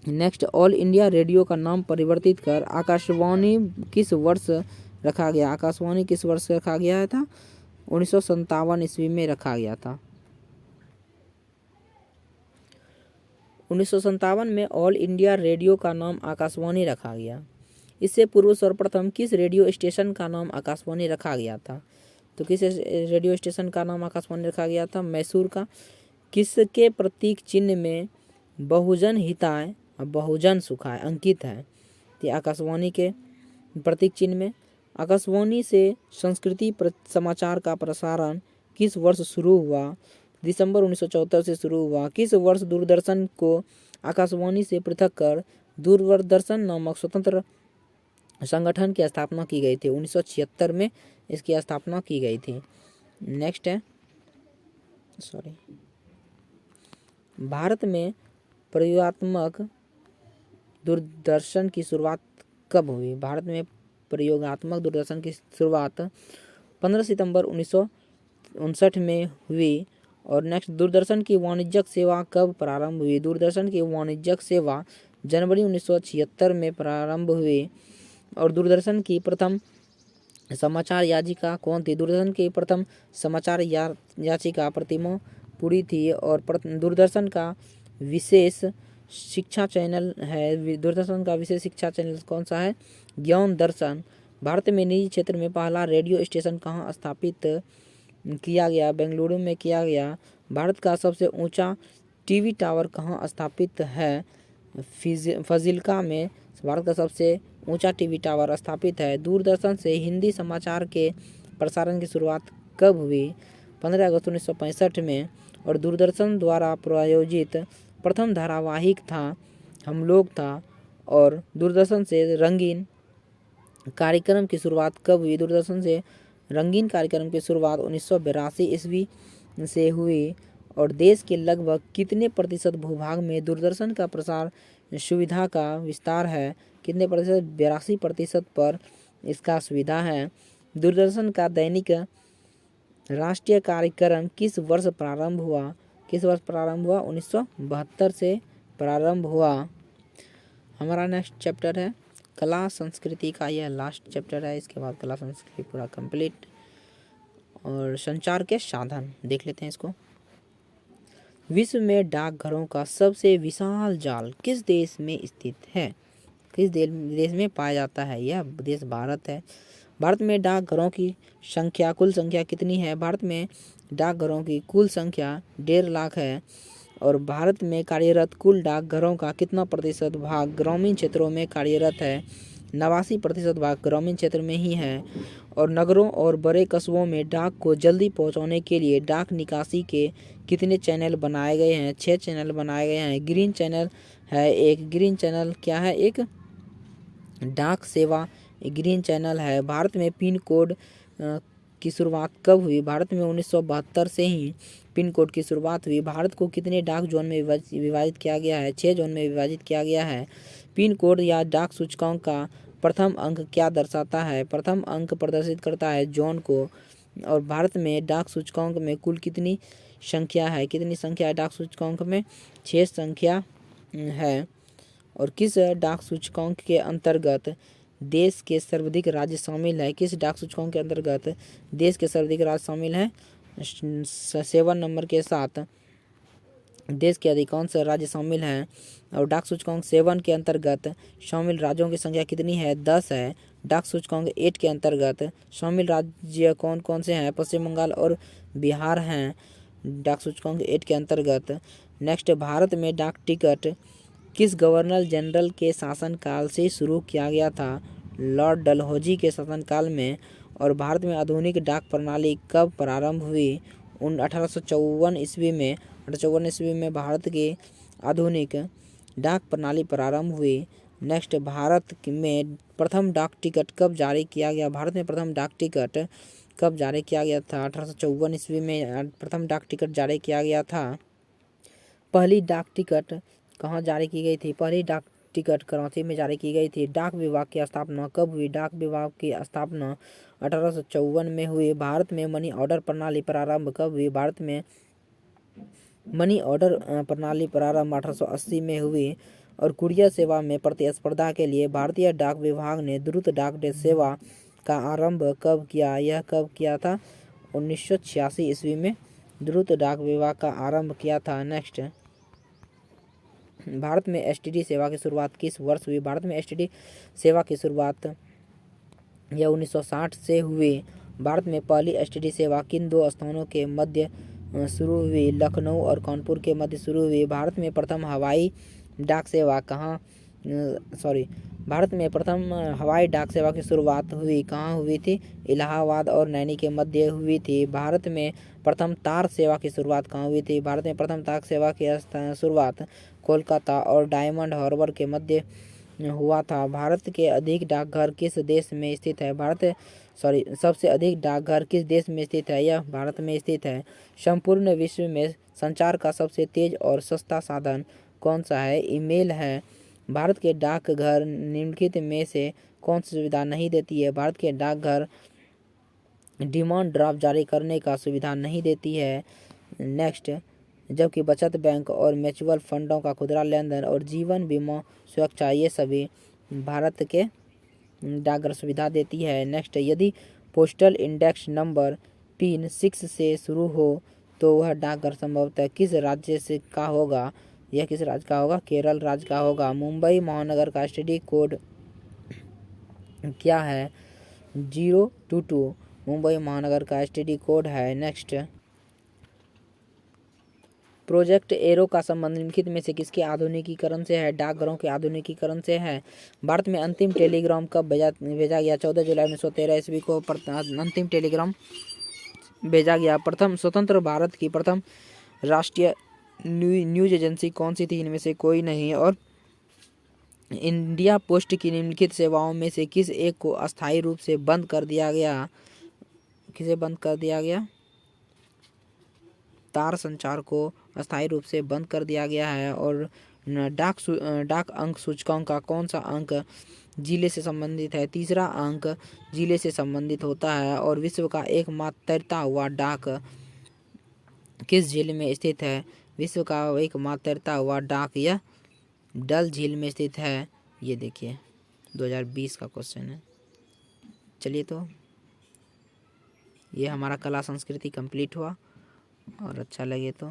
नेक्स्ट, ऑल इंडिया रेडियो का नाम परिवर्तित कर आकाशवाणी किस वर्ष रखा गया? आकाशवाणी किस वर्ष रखा गया था? 1957 ईस्वी में रखा गया था। 1957 में ऑल इंडिया रेडियो का नाम आकाशवाणी रखा गया। इससे पूर्व सर्वप्रथम किस रेडियो स्टेशन का नाम आकाशवाणी रखा गया था? तो किस रेडियो स्टेशन का नाम आकाशवाणी रखा गया था? मैसूर का। किसके प्रतीक चिन्ह में बहुजन हिताय और बहुजन सुखाय अंकित है? तो आकाशवाणी के प्रतीक चिन्ह में। आकाशवाणी से संस्कृति समाचार का प्रसारण किस वर्ष शुरू हुआ? दिसंबर 1974 से शुरू हुआ। किस वर्ष दूरदर्शन को आकाशवाणी से पृथक कर दूरदर्शन नामक स्वतंत्र संगठन की स्थापना की गई थी? 1976 में इसकी स्थापना की गई थी। नेक्स्ट है भारत में प्रयोगात्मक दूरदर्शन की शुरुआत कब हुई? भारत में प्रयोगात्मक दूरदर्शन की शुरुआत 15 सितंबर 1959 में हुई। और नेक्स्ट, दूरदर्शन की वाणिज्यिक सेवा कब प्रारंभ हुई? दूरदर्शन की वाणिज्यिक सेवा जनवरी 1976 में प्रारंभ हुई। और दूरदर्शन की प्रथम समाचार याचिका कौन थी? दूरदर्शन की प्रथम समाचार याचिका प्रतिमा पुरी थी। और दूरदर्शन का विशेष शिक्षा चैनल है। दूरदर्शन का विशेष शिक्षा चैनल कौन सा है? ज्ञान दर्शन। भारत में निजी क्षेत्र में पहला रेडियो स्टेशन कहाँ स्थापित किया गया? बेंगलुरु में किया गया। भारत का सबसे ऊंचा टीवी टावर कहाँ स्थापित है? फाजिल्का में भारत का सबसे ऊंचा टीवी टावर स्थापित है। दूरदर्शन से हिंदी समाचार के प्रसारण की शुरुआत कब हुई? 15 अगस्त 1965 में। और दूरदर्शन द्वारा प्रायोजित प्रथम धारावाहिक था हम लोग था। और दूरदर्शन से रंगीन कार्यक्रम की शुरुआत कब हुई? दूरदर्शन से रंगीन कार्यक्रम की शुरुआत 1982 ईस्वी से हुई। और देश के लगभग कितने प्रतिशत भूभाग में दूरदर्शन का प्रसार सुविधा का विस्तार है? कितने प्रतिशत? 82% पर इसका सुविधा है। दूरदर्शन का दैनिक राष्ट्रीय कार्यक्रम किस वर्ष प्रारंभ हुआ? किस वर्ष प्रारंभ हुआ? 1972 से प्रारंभ हुआ। हमारा नेक्स्ट चैप्टर है कला संस्कृति का। यह लास्ट चैप्टर है। इसके बाद कला संस्कृति पूरा कंप्लीट। और संचार के साधन देख लेते हैं इसको। विश्व में डाकघरों का सबसे विशाल जाल किस देश में स्थित है? किस देश में पाया जाता है? यह देश भारत है। भारत में डाकघरों की संख्या, कुल संख्या कितनी है? भारत में डाकघरों की कुल संख्या 1.5 लाख है। और भारत में कार्यरत कुल डाकघरों का कितना प्रतिशत भाग ग्रामीण क्षेत्रों में कार्यरत है? 89% भाग ग्रामीण क्षेत्र में ही है। और नगरों और बड़े कस्बों में डाक को जल्दी पहुंचाने के लिए डाक निकासी के कितने चैनल बनाए गए हैं? 6 चैनल बनाए गए हैं। ग्रीन चैनल है एक। ग्रीन चैनल क्या है? एक डाक सेवा ग्रीन चैनल है। भारत में पिन कोड की शुरुआत कब हुई? भारत में 1972 से ही पिन कोड की शुरुआत हुई। भारत को कितने डाक जोन में विभाजित किया गया है? 6 जोन में विभाजित किया गया है। पिन कोड या डाक सूचकांक का प्रथम अंक क्या दर्शाता है? प्रथम अंक प्रदर्शित करता है जोन को। और भारत में डाक सूचकांक में कुल कितनी संख्या है? कितनी संख्या है डाक सूचकांक में? 6 संख्या है। और किस डाक सूचकांक के अंतर्गत देश के सर्वाधिक राज्य शामिल है? किस डाक सूचकांक के अंतर्गत देश के सर्वाधिक राज्य शामिल है? 7 नंबर के साथ देश के अधिकांश राज्य शामिल हैं। और डाक सूचकांक 7 के अंतर्गत शामिल राज्यों की संख्या कितनी है? 10 है। डाक सूचकांक 8 के अंतर्गत शामिल राज्य कौन कौन से हैं? पश्चिम बंगाल और बिहार हैं डाक सूचकांक 8 के अंतर्गत। नेक्स्ट, भारत में डाक टिकट किस गवर्नर जनरल के शासनकाल से शुरू किया गया था? लॉर्ड डलहौजी के शासनकाल में। और भारत में आधुनिक डाक प्रणाली कब प्रारंभ हुई? 1854 ईस्वी में। 1854 ईस्वी में भारत की आधुनिक डाक प्रणाली प्रारंभ हुई। नेक्स्ट, भारत में प्रथम डाक टिकट कब जारी किया गया? भारत में प्रथम डाक टिकट कब जारी किया गया था? 1854 ईस्वी में प्रथम डाक टिकट जारी किया गया था। पहली डाक टिकट कहाँ जारी की गई थी? पहली डाक टिकट कराची में जारी की गई थी। डाक विभाग की स्थापना कब हुई? डाक विभाग की स्थापना 1854 में हुई। भारत में मनी ऑर्डर प्रणाली प्रारंभ कब हुई? भारत में मनी ऑर्डर प्रणाली प्रारंभ 1880 में हुई। और कुरियर सेवा में प्रतिस्पर्धा के लिए भारतीय डाक विभाग ने द्रुत डाक सेवा का आरंभ कब किया? यह कब किया था? 1986 ईस्वी में द्रुत डाक विभाग का आरंभ किया था। नेक्स्ट, भारत में एसटीडी सेवा की शुरुआत किस वर्ष हुई? भारत में एसटीडी सेवा की शुरुआत यह 1960 से हुई। भारत में पहली एसटीडी सेवा किन 2 स्थानों के मध्य शुरू हुई? लखनऊ और कानपुर के मध्य शुरू हुई। भारत में प्रथम हवाई डाक सेवा भारत में प्रथम हवाई डाक सेवा की शुरुआत कहाँ हुई थी? इलाहाबाद और नैनी के मध्य हुई थी। भारत में प्रथम तार सेवा की शुरुआत कहाँ हुई थी? भारत में प्रथम तार सेवा की शुरुआत कोलकाता और डायमंड हार्बर के मध्य हुआ था। भारत के अधिक डाकघर किस देश में स्थित है? सबसे अधिक डाकघर किस देश में स्थित है? यह भारत में स्थित है। संपूर्ण विश्व में संचार का सबसे तेज और सस्ता साधन कौन सा है? ईमेल है। भारत के डाकघर निम्नलिखित में से कौन सी सुविधा नहीं देती है? भारत के डाकघर डिमांड ड्राफ्ट जारी करने का सुविधा नहीं देती है। नेक्स्ट, जबकि बचत बैंक और म्यूचुअल फंडों का खुदरा लेनदेन और जीवन बीमा सुरक्षा ये सभी भारत के डाकघर सुविधा देती है। नेक्स्ट, यदि पोस्टल इंडेक्स नंबर पिन 6 से शुरू हो तो वह डाकघर संभवतः किस राज्य से का होगा? यह किस राज्य का होगा? केरल राज्य का होगा। मुंबई महानगर का एसटीडी कोड क्या है? 022 मुंबई महानगर का एसटीडी कोड है। नेक्स्ट, प्रोजेक्ट एरो का संबंध निम्नलिखित में से किसके आधुनिकीकरण से है? डाकघरों के आधुनिकीकरण से है। भारत में अंतिम टेलीग्राम कब भेजा गया? 14 जुलाई 1913 ईस्वी को अंतिम टेलीग्राम भेजा गया। प्रथम स्वतंत्र भारत की प्रथम राष्ट्रीय न्यूज एजेंसी कौन सी थी? इनमें से कोई नहीं। और इंडिया पोस्ट की निम्नलिखित सेवाओं में से किस एक को अस्थायी रूप से बंद कर दिया गया? किसे बंद कर दिया गया? तार संचार को अस्थायी रूप से बंद कर दिया गया है। और डाक अंक सूचकांक का कौन सा अंक जिले से संबंधित है? तीसरा अंक जिले से संबंधित होता है। और विश्व का एकमात्र तैरता हुआ डाक किस झील में स्थित है? विश्व का एकमात्र तैरता हुआ डाक यह डल झील में स्थित है। ये देखिए 2020 का क्वेश्चन है। चलिए, तो ये हमारा कला संस्कृति कंप्लीट हुआ। और अच्छा लगे तो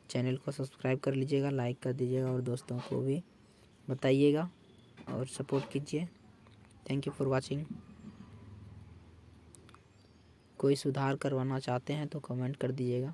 चैनल को सब्सक्राइब कर लीजिएगा, लाइक कर दीजिएगा और दोस्तों को भी बताइएगा और सपोर्ट कीजिए। Thank you for watching. कोई सुधार करवाना चाहते हैं तो कमेंट कर दीजिएगा।